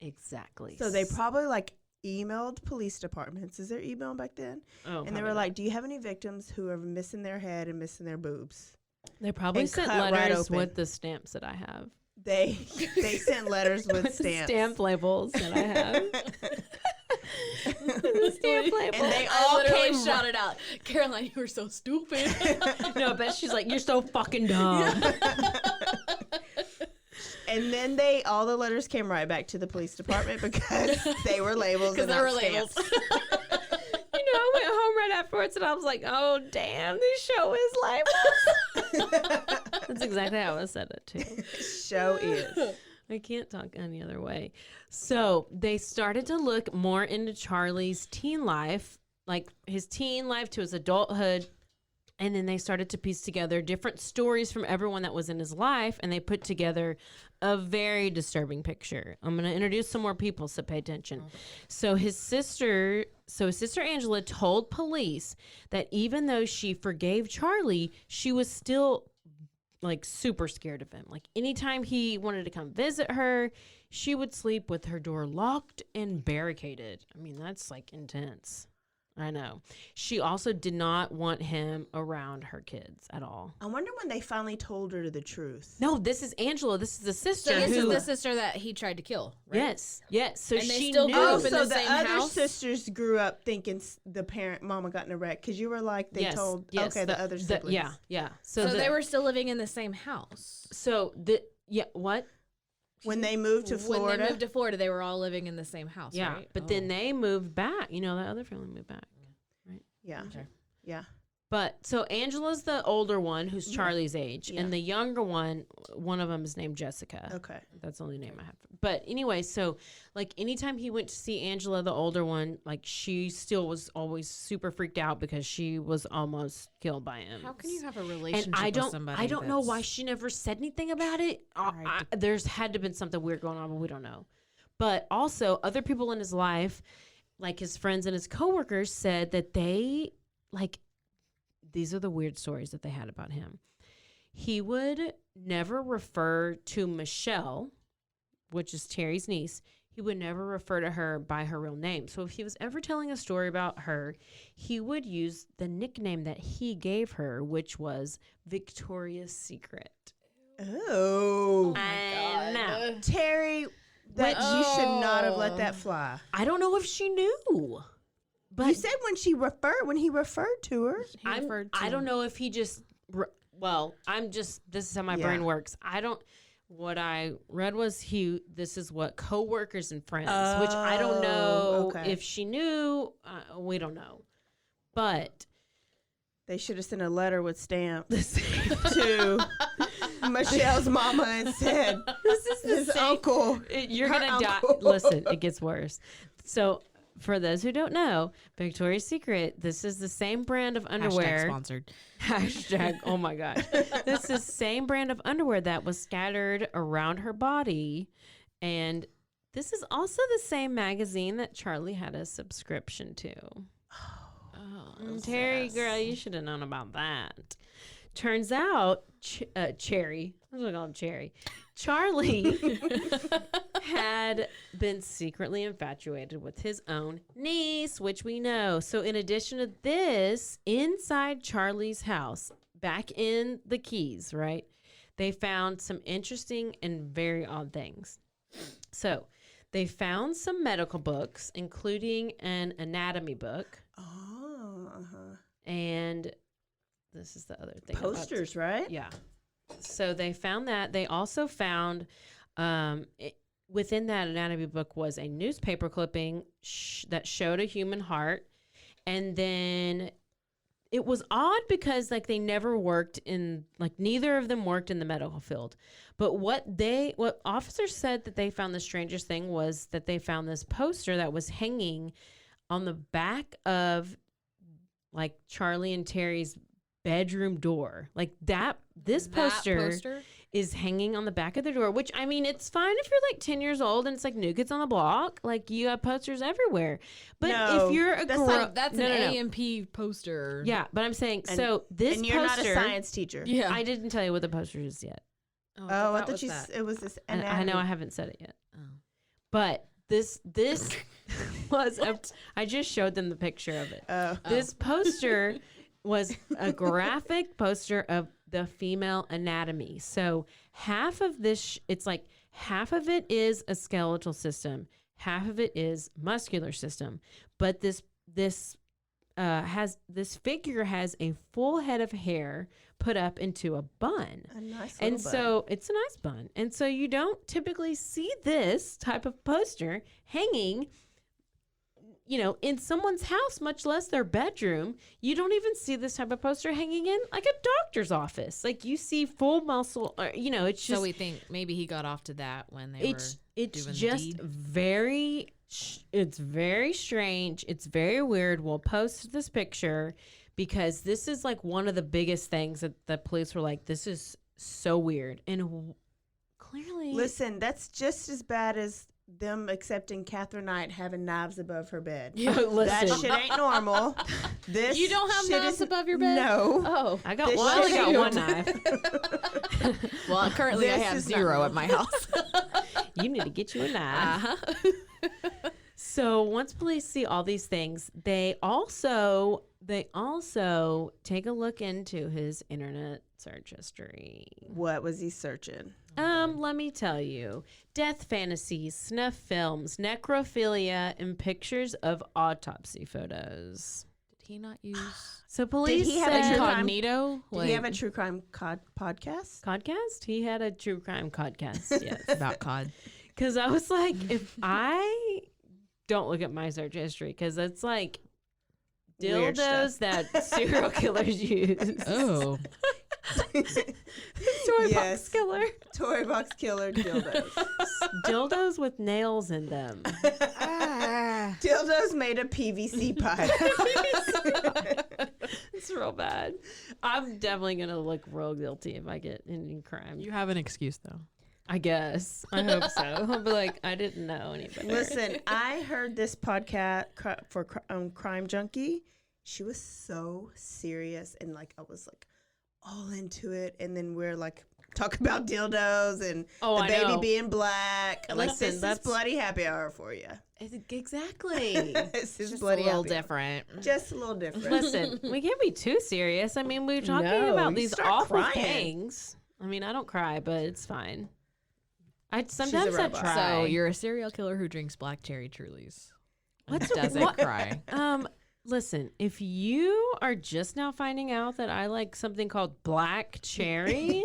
Exactly. So they probably like emailed police departments. Is there email back then? Oh, And they were like, do you have any victims who are missing their head and missing their boobs? they probably and sent cut right letters open. with the stamps that I have. They sent letters with stamps. Stamp labels that I have. The stamp label. And they I all literally came shouted out, Caroline, you were so stupid. No, but she's like, you're so fucking dumb. And then all the letters came right back to the police department because they were labels. Because and there not were labels. stamps. I went home right afterwards and I was like, oh, damn, this show is labels. That's exactly how I said it, too. Show is. I can't talk any other way. So they started to look more into Charlie's teen life, like his teen life to his adulthood. And then they started to piece together different stories from everyone that was in his life. And they put together a very disturbing picture. I'm going to introduce some more people, so pay attention. So his sister Angela told police that even though she forgave Charlie, she was still like super scared of him. Like anytime he wanted to come visit her, she would sleep with her door locked and barricaded. I mean, that's like intense. I know. She also did not want him around her kids at all. I wonder when they finally told her the truth. No, this is Angela. This is the sister. So this who, is the sister that he tried to kill, right? Yes. So And they she still knew. grew Oh, up in so the the same other house? sisters grew up thinking the parent mama got in a wreck because you were like they told the other siblings. Yeah. So they were still living in the same house. What? When they moved to Florida. When they moved to Florida, they were all living in the same house, Yeah, right? but then they moved back. You know, that other family moved back. Yeah. Okay. Yeah. But so Angela's the older one who's Charlie's age, Yeah. and the younger one of them is named Jessica. Okay. That's the only name I have. But anyway, so like anytime he went to see Angela, the older one, like she still was always super freaked out because she was almost killed by him. How can you have a relationship And with somebody? I don't know why that's- she never said anything about it. Right. There's had to have been something weird going on, but we don't know. But also other people in his life, like his friends and his coworkers, said that they these are the weird stories that they had about him. He would never refer to Michelle, which is Teri's niece. He would never refer to her by her real name. So if he was ever telling a story about her, he would use the nickname that he gave her, which was Victoria's Secret. Oh. I know. Teri, that you should not have let that fly. I don't know if she knew. But You said when he referred to her. I don't know if he just, this is how my brain works. What I read was this is what coworkers and friends, which I don't know if she knew. We don't know. But They should have sent a letter with stamps to Michelle's mama and said, this is his the same. uncle. You're her going to die. uncle. Listen, it gets worse. So for those who don't know, Victoria's Secret, this is the same brand of underwear. sponsored. Hashtag, oh my gosh. This is the same brand of underwear that was scattered around her body. And this is also the same magazine that Charlie had a subscription to. Teri, girl, you should have known about that. Turns out, Cherry, I'm going to call him Cherry. Charlie had been secretly infatuated with his own niece, which we know. So in addition to this, inside Charlie's house, back in the Keys, right, they found some interesting and very odd things. So they found some medical books, including an anatomy book. Oh, And this is the other thing. posters, right? Yeah. So they found that. They also found within that anatomy book was a newspaper clipping that showed a human heart. And then it was odd because they never worked in, neither of them worked in the medical field. But what officers said that they found the strangest thing was that they found this poster that was hanging on the back of Charlie and Teri's bedroom door. This poster is hanging on the back of the door, which, I mean, it's fine if you're 10 years old and it's New Kids on the Block. You have posters everywhere. But No, if you're a That's an AMP poster. Yeah, but I'm saying, And- so this And you're poster, not a science teacher. Yeah. I didn't tell you what the poster is yet. I thought it was this I know I anatomy. haven't said it yet. Oh. But this I just showed them the picture of it. Oh. This poster was a graphic poster of the female anatomy. So half of this, it's like half of it is a skeletal system, half of it is muscular system. But this figure has a full head of hair put up into a bun. A nice and little so it's a nice bun. And so you don't typically see this type of poster hanging, in someone's house, much less their bedroom. You don't even see this type of poster hanging in like a doctor's office. Like you see full muscle, it's just. So we think maybe he got off to that when they it's were doing just the deed. it's very strange. It's very weird. We'll post this picture because this is like one of the biggest things that the police were like, this is so weird. And clearly. Listen, that's just as bad as them accepting Catherine Knight having knives above her bed. Listen. That shit ain't normal. This You don't have shit knives is- above your bed? No. Oh. I got This one. I shit only got ain't one knife. Well, currently I This have is not 0 at my house. You need to get you a knife. So once police see all these things, they also take a look into his internet search history. What was he searching? Let me tell you. Death fantasies, snuff films, necrophilia, and pictures of autopsy photos. Did he not use So police he have a said, true crime- incognito? Did he have a true crime podcast? Codcast? He had a true crime codcast, yes. about cod? Because I was like, if I don't look at my search history, because it's like Weird dildos that serial killers use. Oh. Toy box Yes. killer. Toy box killer dildos. Dildos with nails in them. Dildos made of PVC pipe. It's real bad. I'm definitely going to look real guilty if I get any crime. You have an excuse, though. I guess. I hope so. I'll be like, I didn't know any better. Listen, I heard this podcast for Crime Junkie. She was so serious, and like I was like all into it. And then we're like talk about dildos and the baby know. being black. Like Listen, this is that's- bloody happy hour for you. Exactly. This is Just a bloody little happy hour. different. Just a little different. Listen, we can't be too serious. I mean, we're talking No, about you these start awful crying. things. I mean, I don't cry, but it's fine. a Sometimes I robot. try. So you're a serial killer who drinks black cherry Trulies. And What's- doesn't what- cry. Listen, if you are just now finding out that I like something called black cherry,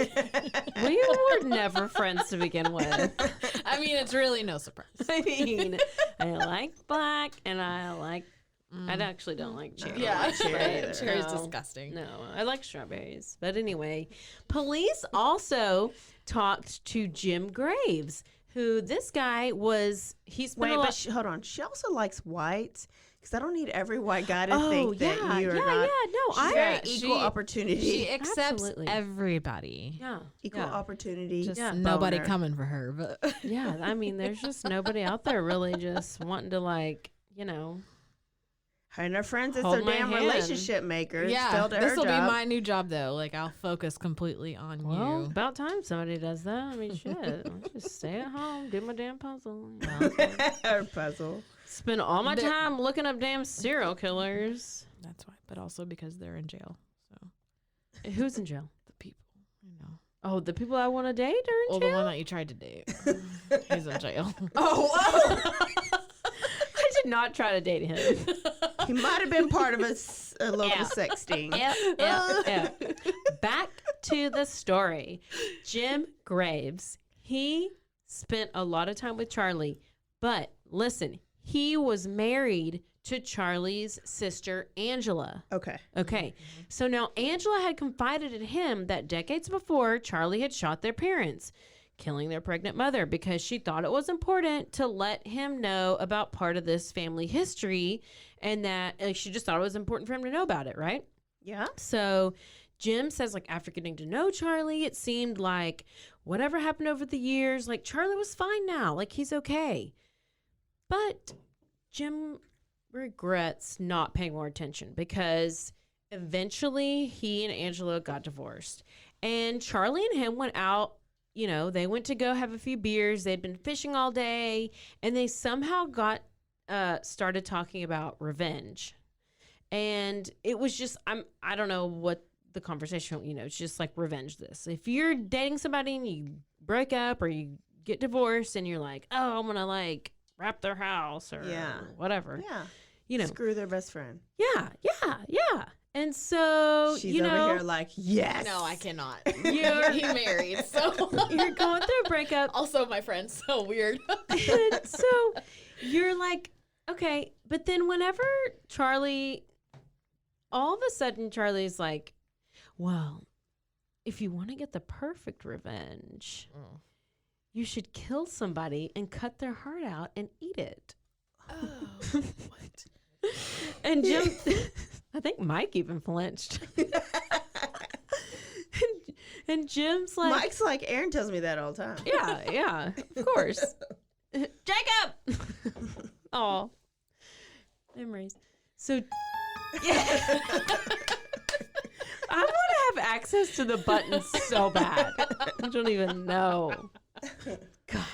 we were never friends to begin with. I mean, it's really no surprise. I mean, I like black and I like. I actually don't like cherry. Yeah, like cherry either. cherry's No. disgusting. No, I like strawberries. But anyway, police also talked to Jim Graves, who this guy was. He's been Wait, a lot. but hold on. She also likes whites because I don't need every white guy to Oh, think that yeah, you're yeah, not. yeah. No, She's I- very Yeah, equal she- opportunity. She accepts Absolutely. everybody. Yeah, equal yeah. opportunity. Just Yeah. nobody boner. coming for her. But Yeah, I mean, there's just nobody out there really just wanting to Her and her friends, it's Hold their my damn hand. relationship makers. yeah, Failed at this her will be job. my new job though. Like I'll focus completely on Well, you. about time somebody does that. I mean, shit. I'll just stay at home, do my damn puzzle. Her puzzle. Spend all my The- time looking up damn serial killers. That's why. But also because they're in jail. So Who's in jail? the people, Oh, the people I want to date are in Well, jail? the one that you tried to date, he's in jail. I did not try to date him. He might have been part of a local Yeah. sex sting. Yep. Back to the story. Jim Graves, he spent a lot of time with Charlie, but listen, he was married to Charlie's sister, Angela. Okay. Okay, so now Angela had confided in him that decades before, Charlie had shot their parents, killing their pregnant mother, because she thought it was important to let him know about part of this family history, and that she just thought it was important for him to know about it, right? Yeah. So Jim says, like, after getting to know Charlie, it seemed like whatever happened over the years, like, Charlie was fine now, like, he's okay. But Jim regrets not paying more attention, because eventually he and Angela got divorced, and Charlie and him went out. They went to go have a few beers. They'd been fishing all day, and they somehow got started talking about revenge. And it was just, I don't know what the conversation, it's just like revenge this. If you're dating somebody and you break up or you get divorced and you're like, oh, I'm going to like wrap their house or whatever. Yeah. Screw their best friend. Yeah. And so, she's over here like, yes. No, I cannot. He married, so you're going through a breakup. Also, my friend's so weird. And so you're like, okay. But then whenever all of a sudden Charlie's like, well, if you want to get the perfect revenge, you should kill somebody and cut their heart out and eat it. Oh, what? And Jim, I think Mike even flinched. and Jim's like, Mike's like, Aaron tells me that all the time. Yeah, of course. Jacob! Oh, memories. So, yeah. I want to have access to the buttons so bad. I don't even know. God.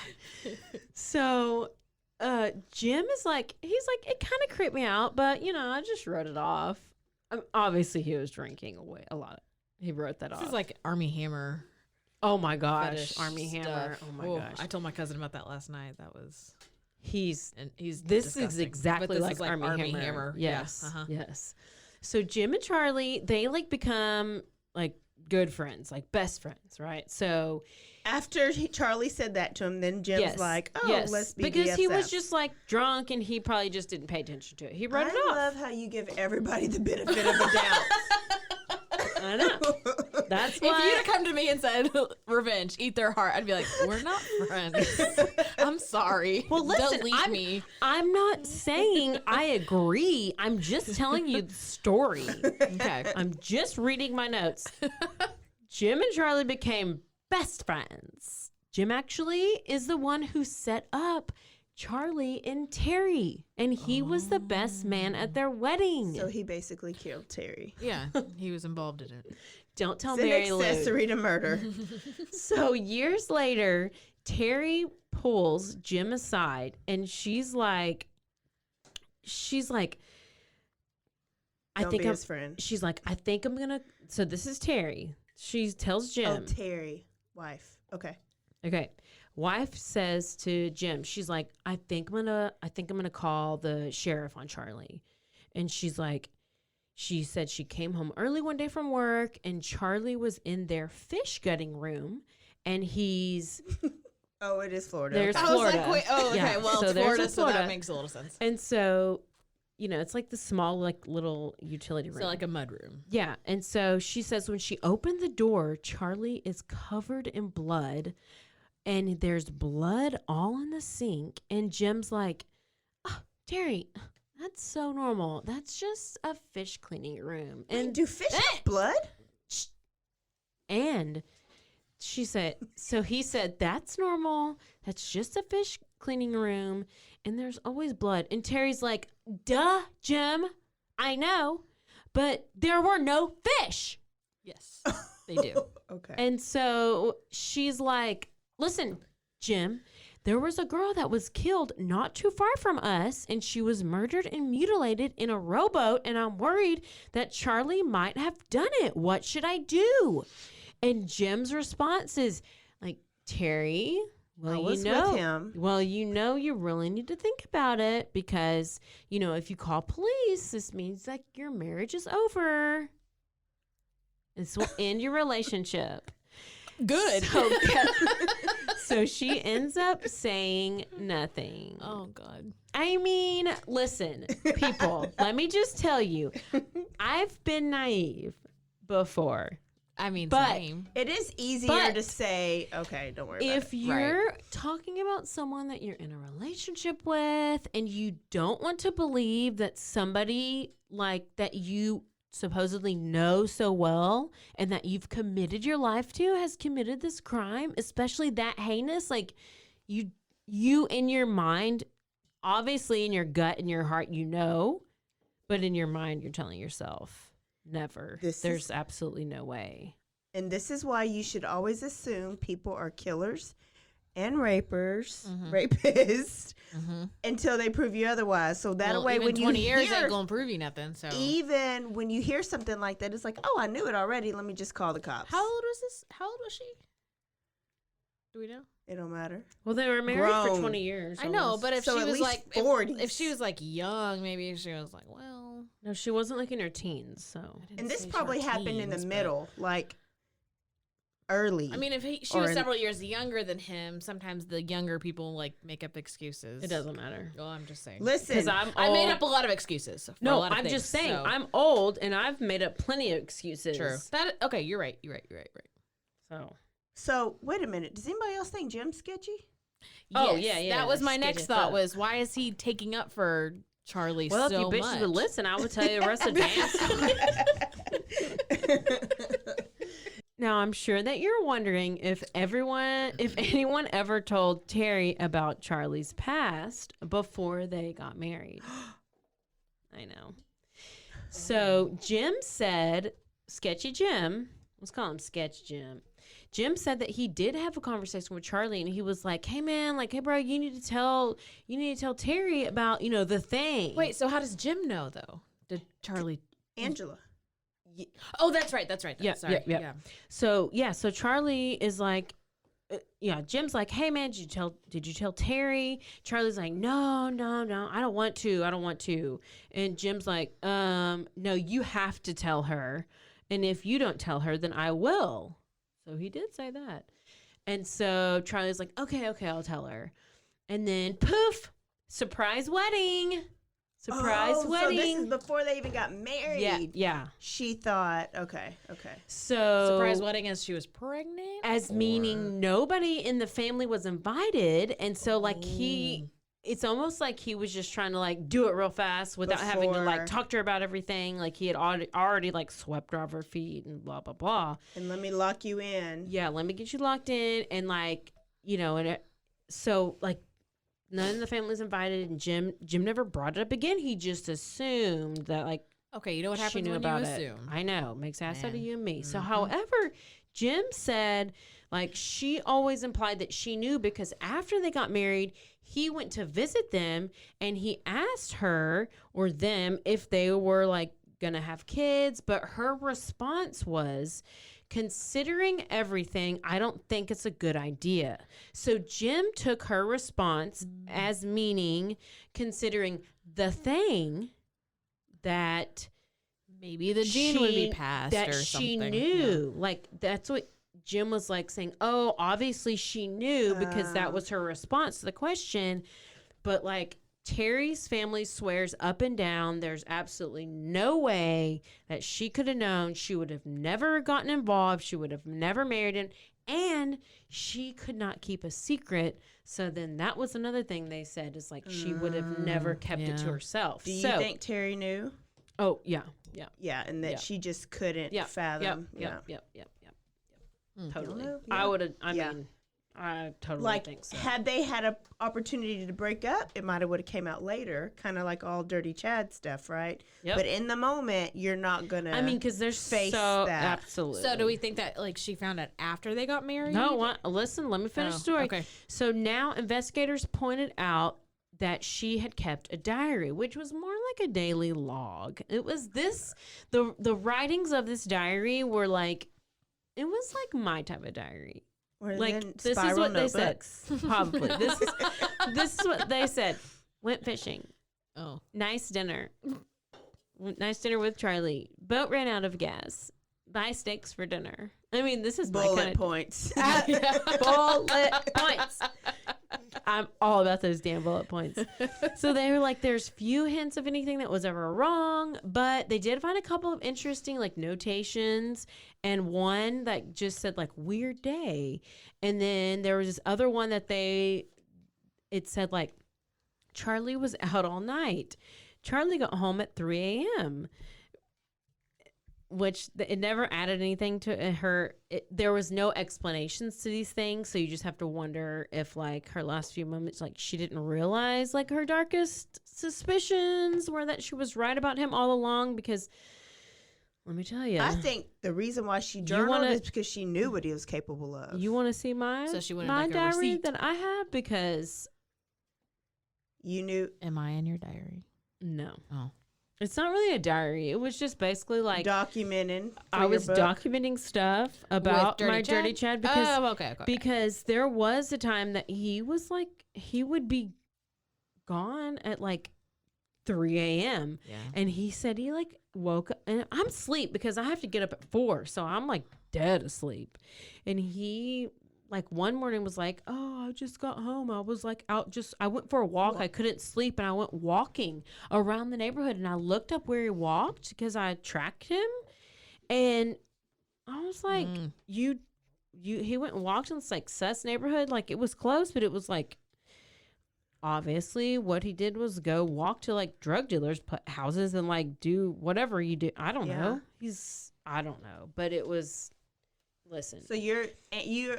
So, Jim is like, he's like, it kind of creeped me out, but, I just wrote it off. Obviously, he was drinking away a lot. He wrote that off. This is like Army Hammer. Oh, my gosh. Fetish Army Hammer. stuff. Oh, my gosh. I told my cousin about that last night. That was... He's This disgusting. is exactly this like, is like Army Hammer. Yes. Yeah. Uh-huh. Yes. So Jim and Charlie, they like become like good friends, like best friends, right? So after Charlie said that to him, then Jim's like, oh, let's be because he was BFFs. just like drunk and he probably just didn't pay attention to it. He wrote it I off. love how you give everybody the benefit of the doubt. I know. That's If you'd why. have come to me and said, revenge, eat their heart, I'd be like, we're not friends. I'm sorry. Well, listen, Delete me. I'm not saying I agree. I'm just telling you the story. Okay. I'm just reading my notes. Jim and Charlie became best friends. Jim actually is the one who set up Charlie and Teri, and he was the best man at their wedding. So he basically killed Teri. Yeah, he was involved in it. Don't tell It's an Mary Lou. accessory to murder. So years later, Teri pulls Jim aside, and she's like, I Don't think be I'm. his friend. She's like, I think I'm gonna. So this is Teri. She tells Jim. Oh, Teri, wife. Okay. Okay. Wife says to Jim, she's like, I think I'm gonna call the sheriff on Charlie. And she's like, she said she came home early one day from work and Charlie was in their fish gutting room and he's Oh, it is Florida. There's Okay. I was Florida. like, wait, oh, okay. Yeah, Well, so it's there's Florida, a so that Florida. makes a little sense. and so, it's like the small like little utility room. So like a mud room. Yeah. And so she says when she opened the door, Charlie is covered in blood and there's blood all in the sink. And Jim's like, oh, Teri, that's so normal. That's just a fish cleaning room. Wait, And do fish have blood? and she said, so he said, that's normal. That's just a fish cleaning room. And there's always blood. And Terry's like, duh, Jim, I know, but there were no fish. Yes, they do. Okay. And so she's like, listen, Jim, there was a girl that was killed not too far from us, and she was murdered and mutilated in a rowboat, and I'm worried that Charlie might have done it. What should I do? And Jim's response is like, Teri, well, I was you know, with him. well, you really need to think about it because, if you call police, this means that your marriage is over. This will end your relationship. Good. So she ends up saying nothing. Oh, God. I mean, listen, people, let me just tell you, I've been naive before. I mean, But same. It is easier But to say, okay, don't worry about If it. you're talking about someone that you're in a relationship with and you don't want to believe that somebody like that you supposedly know so well and that you've committed your life to has committed this crime, especially that heinous, like you in your mind, obviously in your gut and your heart, but in your mind, you're telling yourself, never. There's absolutely no way. And this is why you should always assume people are killers and rapists until they prove you otherwise. So that way, even when 20 you years hear, ain't gonna prove you nothing. So even when you hear something like that, it's like, oh, I knew it already. Let me just call the cops. how old was this? How old was she? Do we know? It don't matter. Well, they were married Grown. for 20 years. I know, almost. but if So she at was least like 40s. if she was like young, maybe she was like, well, No, she wasn't like in her teens, so. I didn't And this say probably her happened in the teens, but- middle, like early. I mean, if she Or was in- several years younger than him, sometimes the younger people like make up excuses. It doesn't matter. Well, I'm just saying. Listen, Because I'm I made old. up a lot of excuses. For a No, lot of I'm things, just saying, so- I'm old and I've made up plenty of excuses. true. That okay? You're right. So. so wait a minute. Does anybody else think Jim's sketchy? Oh, Yes, yeah, That was my sketchy next as thought. fuck. Was why is he taking up for Charlie Well, so if you bitches much? would listen, I would tell you the rest of the damn story. Now, I'm sure that you're wondering if anyone ever told Teri about Charlie's past before they got married. I know. So Jim said, Sketchy Jim, let's call him Sketch Jim. Jim said that he did have a conversation with Charlie, and he was like, "Hey man, like, hey bro, you need to tell Teri about, the thing." Wait, so how does Jim know though? Did Charlie? Angela. Oh, that's right. Yeah, Sorry. yeah. So Charlie is like, Jim's like, "Hey man, did you tell Teri?" Charlie's like, No, I don't want to. And Jim's like, no, you have to tell her. And if you don't tell her, then I will. So he did say that. And so Charlie's like, okay, I'll tell her. And then poof, surprise wedding. Surprise wedding. So this is before they even got married. Yeah. She thought, okay. So Surprise wedding as she was pregnant. as meaning nobody in the family was invited, and so like it's almost like he was just trying to like do it real fast without having to like Before- talk to her about everything. Like he had already like swept her off her feet and blah blah blah. And let me lock you in. Yeah, let me get you locked in, and like so like none of the family was invited, and Jim never brought it up again. He just assumed that like Okay, you know what she happens knew when you about it. assume. I know, makes ass out of Man. you and me. So, however, Jim said like she always implied that she knew because after they got married, he went to visit them and he asked her or them if they were like gonna have kids, but her response was, considering everything, I don't think it's a good idea. So Jim took her response as meaning, considering the thing that Maybe the gene would be passed that or she something. knew. Like that's what Jim was like saying, oh, obviously she knew because that was her response to the question. But like Teri's family swears up and down there's absolutely no way that she could have known. She would have never gotten involved. She would have never married him. And she could not keep a secret. So then that was another thing they said is like she would have never kept it to yeah. herself. Do you So- think Teri knew? Oh, yeah. Yeah, and that Yeah. she just couldn't Yep, fathom. Yep. Totally. know. I would. Yeah. I totally Like, think so. had they had an opportunity to break up, it might have would have came out later, kind of like all Dirty Chad stuff, right? Yep. But in the moment, you're not gonna. I mean, because there's face so that. absolutely. So do we think that like she found out after they got married? No, listen. Let me finish Oh, the story. okay. So now investigators pointed out that she had kept a diary, which was more like a daily log. It was the writings of this diary were like, it was like my type of diary. Or Like then this is spiral what notebooks. they said. Probably this is what they said. Went fishing. Oh. Nice dinner. Nice dinner with Charlie. Boat ran out of gas. Buy steaks for dinner. I mean, this is my Bullet kind of points. bullet points. I'm all about those damn bullet points. So they were like, there's few hints of anything that was ever wrong, but they did find a couple of interesting like notations and one that just said like weird day. And then there was this other one that it said like Charlie was out all night. Charlie got home at 3 a.m., which it never added anything to her. There was no explanations to these things. So you just have to wonder if like her last few moments, like she didn't realize like her darkest suspicions were that she was right about him all along. Because Let me tell you. I think the reason why she journaled is because she knew what he was capable of. You want to see my So she wanted my like a diary receipt. that I have? Because You knew. Am I in your diary? no, Oh. it's not really a diary. It was just basically like Documenting. I was documenting stuff about my dirty Chad because okay. because there was a time that he was like he would be gone at like 3 a.m. Yeah. and he said he like woke up and I'm asleep because I have to get up at 4, so I'm like dead asleep. And he like one morning was like, oh, I just got home. I was like out I went for a walk. I couldn't sleep and I went walking around the neighborhood and I looked up where he walked because I tracked him. And I was like, he went and walked in this like sus neighborhood. Like it was close, but it was like, obviously what he did was go walk to like drug dealers houses and like do whatever you do. I don't know. I don't know, but it was, listen. So you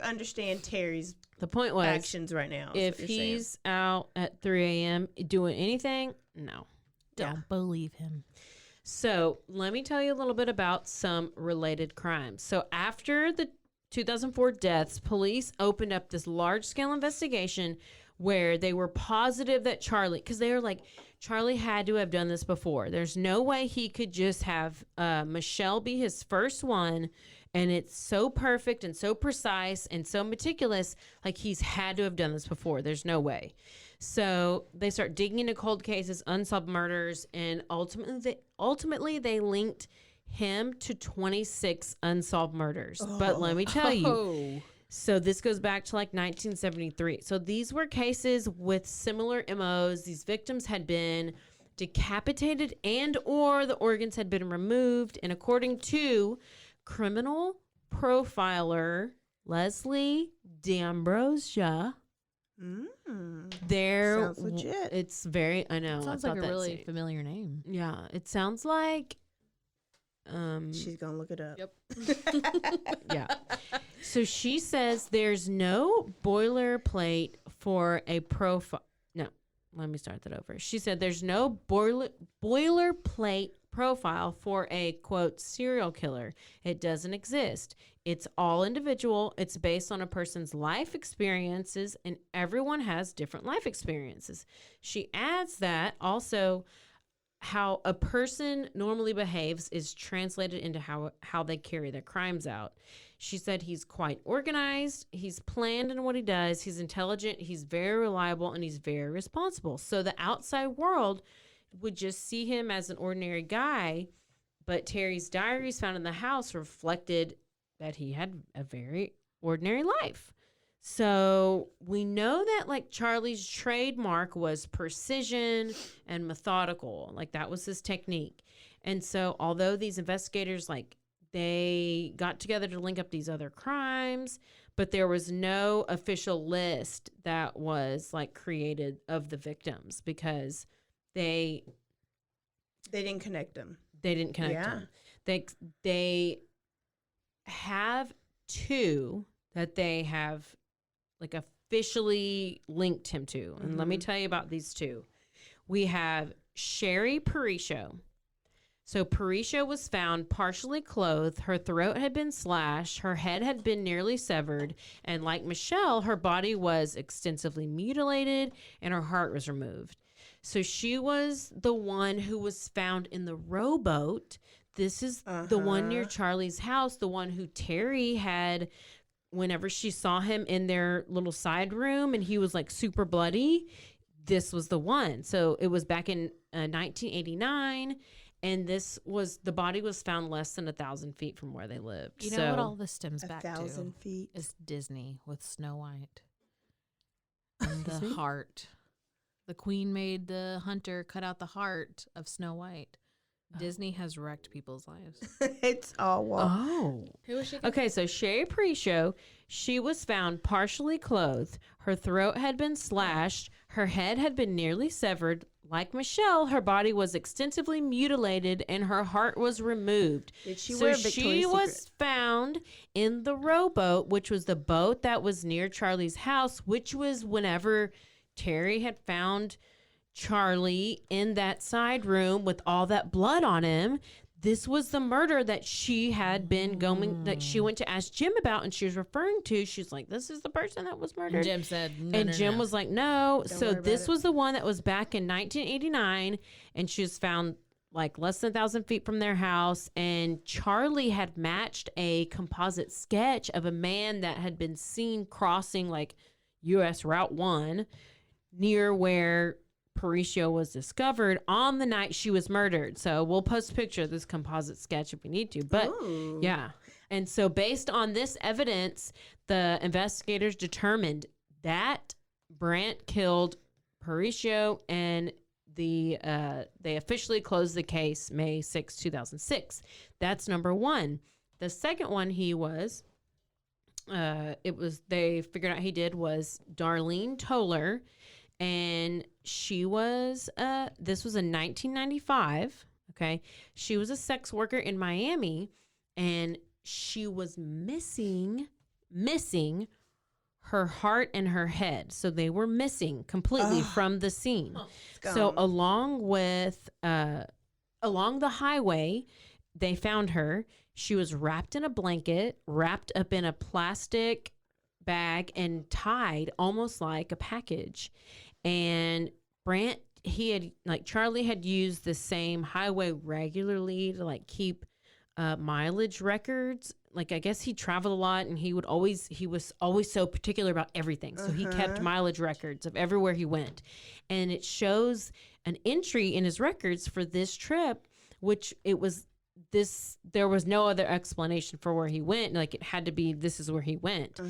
understand Teri's The point was, actions right now. if he's out at 3 a.m. doing anything, no. Don't believe him. So let me tell you a little bit about some related crimes. So after the 2004 deaths, police opened up this large-scale investigation where they were positive that Charlie, because they were like, Charlie had to have done this before. There's no way he could just have Michelle be his first one, and it's so perfect and so precise and so meticulous, like he's had to have done this before. There's no way. So they start digging into cold cases, unsolved murders, and ultimately they linked him to 26 unsolved murders. But let me tell you, so this goes back to like 1973. So these were cases with similar MOs. These victims had been decapitated and or the organs had been removed. And according to criminal profiler Leslie D'Ambrosia, sounds legit. It's very, I know. Sounds I like a thought that really too. familiar name. Yeah, it sounds like She's gonna look it up. Yep. yeah. So she says there's no boilerplate for a profile. No, let me start that over. She said there's no boilerplate profile for a, quote, serial killer. It doesn't exist. It's all individual. It's based on a person's life experiences, and everyone has different life experiences. She adds that also how a person normally behaves is translated into how they carry their crimes out. She said he's quite organized, he's planned in what he does, he's intelligent, he's very reliable, and he's very responsible. So the outside world would just see him as an ordinary guy, but Teri's diaries found in the house reflected that he had a very ordinary life. So we know that like Charlie's trademark was precision and methodical. Like that was his technique. And so although these investigators, like they got together to link up these other crimes, but there was no official list that was like created of the victims because they didn't connect them. They didn't connect them. They have two that they have like officially linked him to. And let me tell you about these two. We have Sherry Parisho. So Parisho was found partially clothed. Her throat had been slashed. Her head had been nearly severed. And like Michelle, her body was extensively mutilated and her heart was removed. So she was the one who was found in the rowboat. This is the one near Charlie's house, the one who Teri had whenever she saw him in their little side room and he was like super bloody. This was the one. So it was back in 1989. And the body was found less than 1,000 feet from where they lived. You know what all this stems back to? 1,000 feet. Is Disney with Snow White. And the heart. The queen made the hunter cut out the heart of Snow White. Disney has wrecked people's lives. It's all walk. Oh. Who was she? Okay, so Sherry Parisho, she was found partially clothed. Her throat had been slashed. Her head had been nearly severed. Like Michelle, her body was extensively mutilated and her heart was removed. Did she wear a Victoria's she Secret? was found in the rowboat, which was the boat that was near Charlie's house, which was whenever Teri had found Charlie in that side room with all that blood on him. this was the murder that she had been going, that she went to ask Jim about, and she was referring to. She's like, this is the person that was murdered. And Jim said, no, and no, Jim no. was like, no. Don't So worry about this it. was the one that was back in 1989, and she was found like less than 1,000 feet from their house. And Charlie had matched a composite sketch of a man that had been seen crossing like U.S. Route 1 near where Paricio was discovered on the night she was murdered. So we'll post a picture of this composite sketch if we need to. But Ooh. yeah. And so based on this evidence, the investigators determined that Brandt killed Paricio, and they officially closed the case May 6, 2006. That's number one. The second one they figured out he did was Darlene Toller. And she was, this was in 1995, okay? She was a sex worker in Miami, and she was missing her heart and her head. So they were missing completely from the scene. So along the highway, they found her. She was wrapped in a blanket, wrapped up in a plastic bag, and tied almost like a package. And Brandt, Charlie had used the same highway regularly to like keep mileage records. Like, I guess he traveled a lot, and he was always so particular about everything. So he kept mileage records of everywhere he went. And it shows an entry in his records for this trip, which there was no other explanation for where he went. Like, it had to be, this is where he went.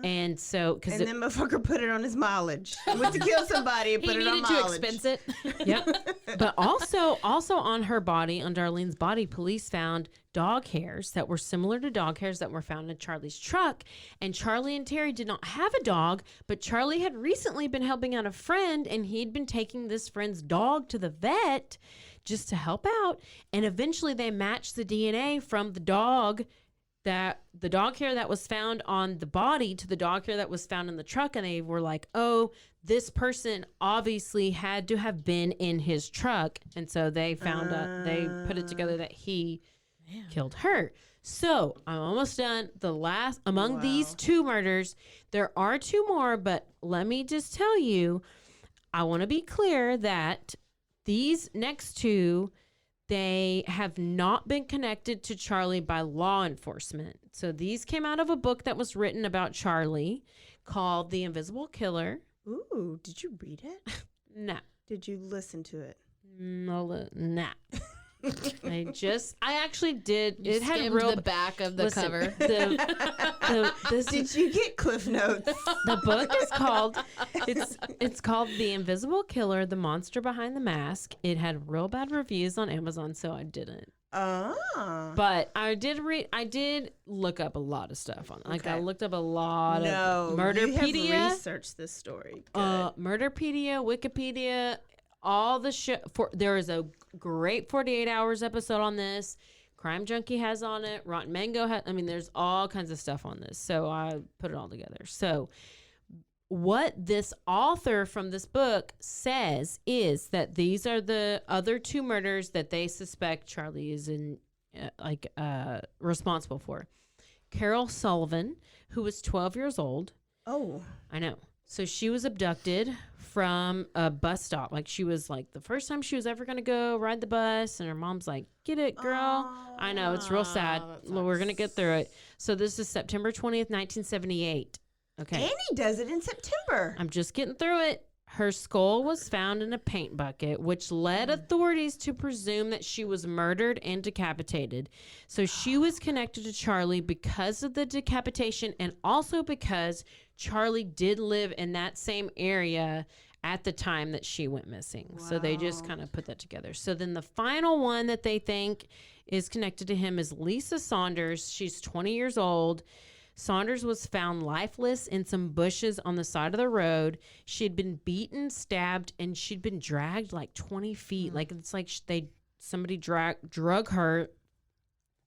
And so, and then motherfucker put it on his mileage. Went to kill somebody and put it on mileage. He needed to expense it. Yep. But also on her body, on Darlene's body, police found dog hairs that were similar to dog hairs that were found in Charlie's truck. And Charlie and Teri did not have a dog, but Charlie had recently been helping out a friend, and he'd been taking this friend's dog to the vet just to help out. And eventually they matched the DNA from the dog hair that was found on the body to the dog hair that was found in the truck. And they were like, oh, this person obviously had to have been in his truck. And so they found they put it together that he killed her. So I'm almost done. The last among these two murders, there are two more, but let me just tell you, I want to be clear that these next two, they have not been connected to Charlie by law enforcement. So these came out of a book that was written about Charlie called The Invisible Killer. Ooh, did you read it? No. Did you listen to it? No, nah. I actually did. You it had skimmed real the back of the listen, cover. Did you get Cliff Notes? The book is called it's called The Invisible Killer, The Monster Behind the Mask. It had real bad reviews on Amazon, so I didn't. But I did look up a lot of stuff on it. Like, I looked up a lot of Murderpedia. You have researched this story. Murderpedia, Wikipedia, all the shit. There is a great 48 Hours episode on this. Crime Junkie has on it. Rotten Mango has. I mean, there's all kinds of stuff on this. So I put it all together. So what this author from this book says is that these are the other two murders that they suspect Charlie is responsible for. Carol Sullivan, who was 12 years old. Oh, I know. So she was abducted from a bus stop. Like, she was like the first time she was ever going to go ride the bus, and her mom's like, get it, girl. I know, it's real sad. We're going to get through it. So this is September 20th, 1978. Okay. Annie does it in September. I'm just getting through it. Her skull was found in a paint bucket, which led authorities to presume that she was murdered and decapitated. So she was connected to Charlie because of the decapitation, and also because Charlie did live in that same area at the time that she went missing. Wow. So they just kind of put that together. So then the final one that they think is connected to him is Lisa Saunders. She's 20 years old. Saunders was found lifeless in some bushes on the side of the road. She had been beaten, stabbed, and she'd been dragged like 20 feet. Like, it's like somebody drug her,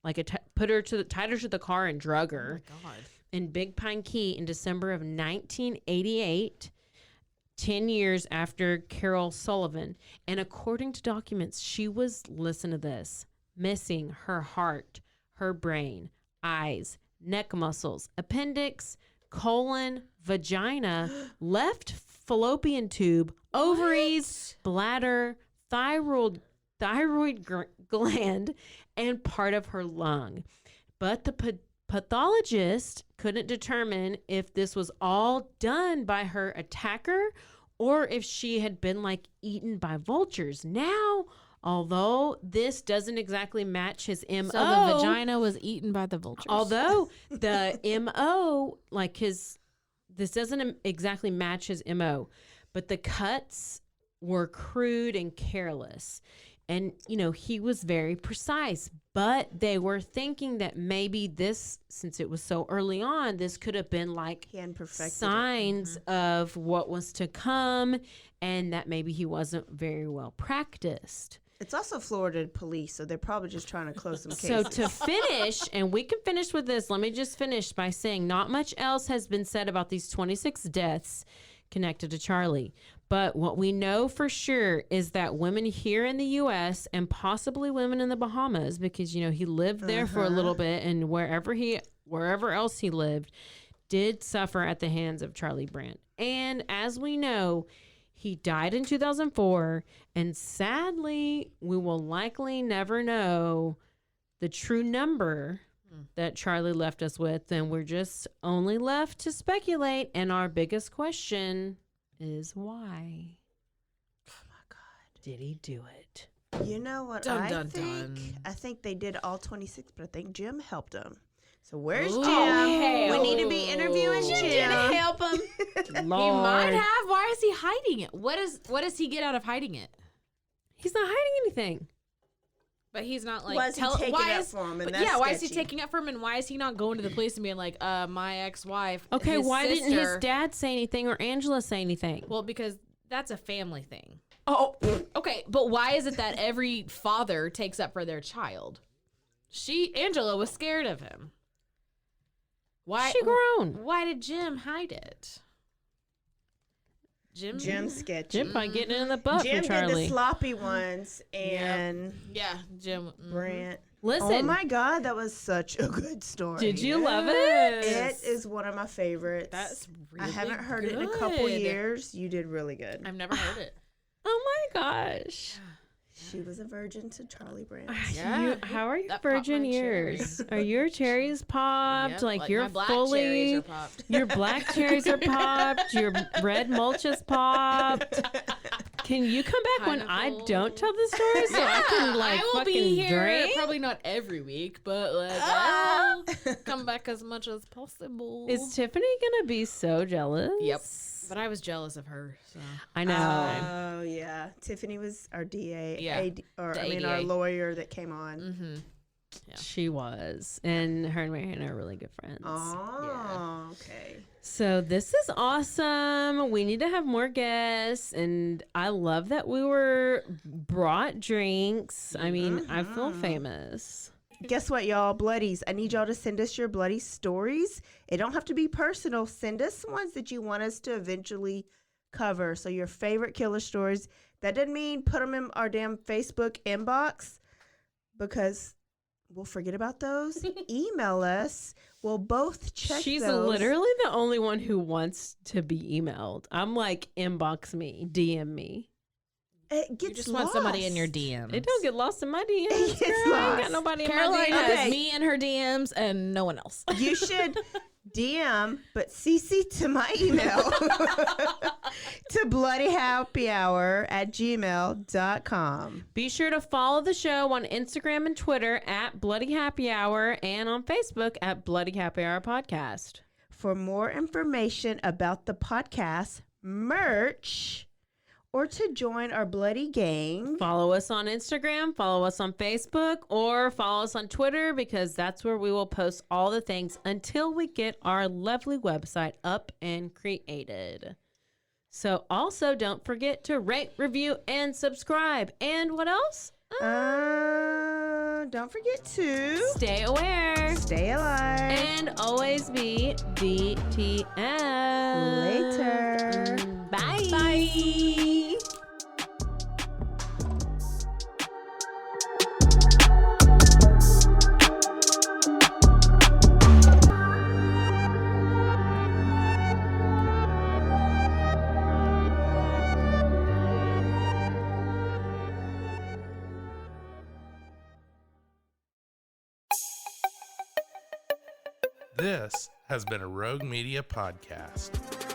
like tied her to the car and drug her. Oh my God. In Big Pine Key in December of 1988, 10 years after Carol Sullivan. And according to documents, she was, listen to this, missing her heart, her brain, eyes, neck muscles, appendix, colon, vagina, left fallopian tube, ovaries, bladder, thyroid gland, and part of her lung. But the pathologist couldn't determine if this was all done by her attacker or if she had been like eaten by vultures. Now, although this doesn't exactly match his MO. So the vagina was eaten by the vultures. Although the MO, like this doesn't exactly match his MO, but the cuts were crude and careless. And, he was very precise, but they were thinking that maybe this, since it was so early on, this could have been like signs of what was to come, and that maybe he wasn't very well practiced. It's also Florida police, so they're probably just trying to close some cases. So to finish, and we can finish with this, let me just finish by saying not much else has been said about these 26 deaths connected to Charlie. But what we know for sure is that women here in the U.S. and possibly women in the Bahamas, because, he lived there for a little bit, and wherever else he lived, did suffer at the hands of Charlie Bandt. And as we know, he died in 2004, and sadly, we will likely never know the true number that Charlie left us with, and we're just only left to speculate. And our biggest question is why? Oh my God. Did he do it? You know what I think? I think they did all 26, but I think Jim helped them. So where's Jim? We need to be interviewing Jim. Didn't help him. Lord. He might have. Why is he hiding it? What does he get out of hiding it? He's not hiding anything. But he's not like why is he taking up for him? And that's why is he sketchy. taking up for him? And why is he not going to the police and being like, my ex-wife? Okay, his why didn't his sister- dad say anything or Angela say anything? Well, because that's a family thing. Oh, Okay, but why is it that every father takes up for their child? Angela was scared of him. Why? she grown. Why did Jim hide it? Jim's sketchy. Jim by getting in the butt Jim from Charlie. did the sloppy ones, and Yeah, Jim. Brandt. Listen. Oh my God, that was such a good story. Did you love it? It is one of my favorites. That's really I haven't heard it in a good. couple years. You did really good. I've never heard it. Oh my gosh. She was a virgin to Charlie Brandt. Yeah. How are your That popped virgin my years? Are your cherries popped? Yep, like you're my black fully. cherries are popped. Your black cherries are popped. Your red mulch is popped. Can you come back when I Pineapple. don't tell the story so I can like I will fucking be here. drink? Probably not every week, but like I'll come back as much as possible. Is Tiffany gonna be so jealous? Yep. But I was jealous of her. So. I know. Oh yeah, Tiffany was our DA. Yeah, our ADA. lawyer that came on. Mm-hmm. Yeah. She was, and her and Marianne are really good friends. Oh, okay. So this is awesome. We need to have more guests, and I love that we were brought drinks. I mean, I feel famous. Guess what, y'all? Bloodies. I need y'all to send us your bloody stories. It don't have to be personal. Send us ones that you want us to eventually cover. So your favorite killer stories. That doesn't mean put them in our damn Facebook inbox because we'll forget about those. Email us. We'll both check She's those. literally the only one who wants to be emailed. I'm like, inbox me, DM me. It gets You just want somebody in your lost. DMs. It don't get lost in my DMs. It gets Girl, I ain't got lost. nobody in Caroline my DMs. has Okay. me in her DMs and no one else. You should DM, but CC to my email to bloodyhappyhour@gmail.com. Be sure to follow the show on Instagram and Twitter at Bloody Happy Hour and on Facebook at Bloody Happy Hour Podcast. For more information about the podcast, merch, or to join our bloody gang, Follow us on Instagram, follow us on Facebook, or follow us on Twitter because that's where we will post all the things until we get our lovely website up and created. So also don't forget to rate, review, and subscribe. And what else? don't forget to Stay aware. stay alive. And always be DTF. Later. Bye. Bye. This has been a Rogue Media podcast.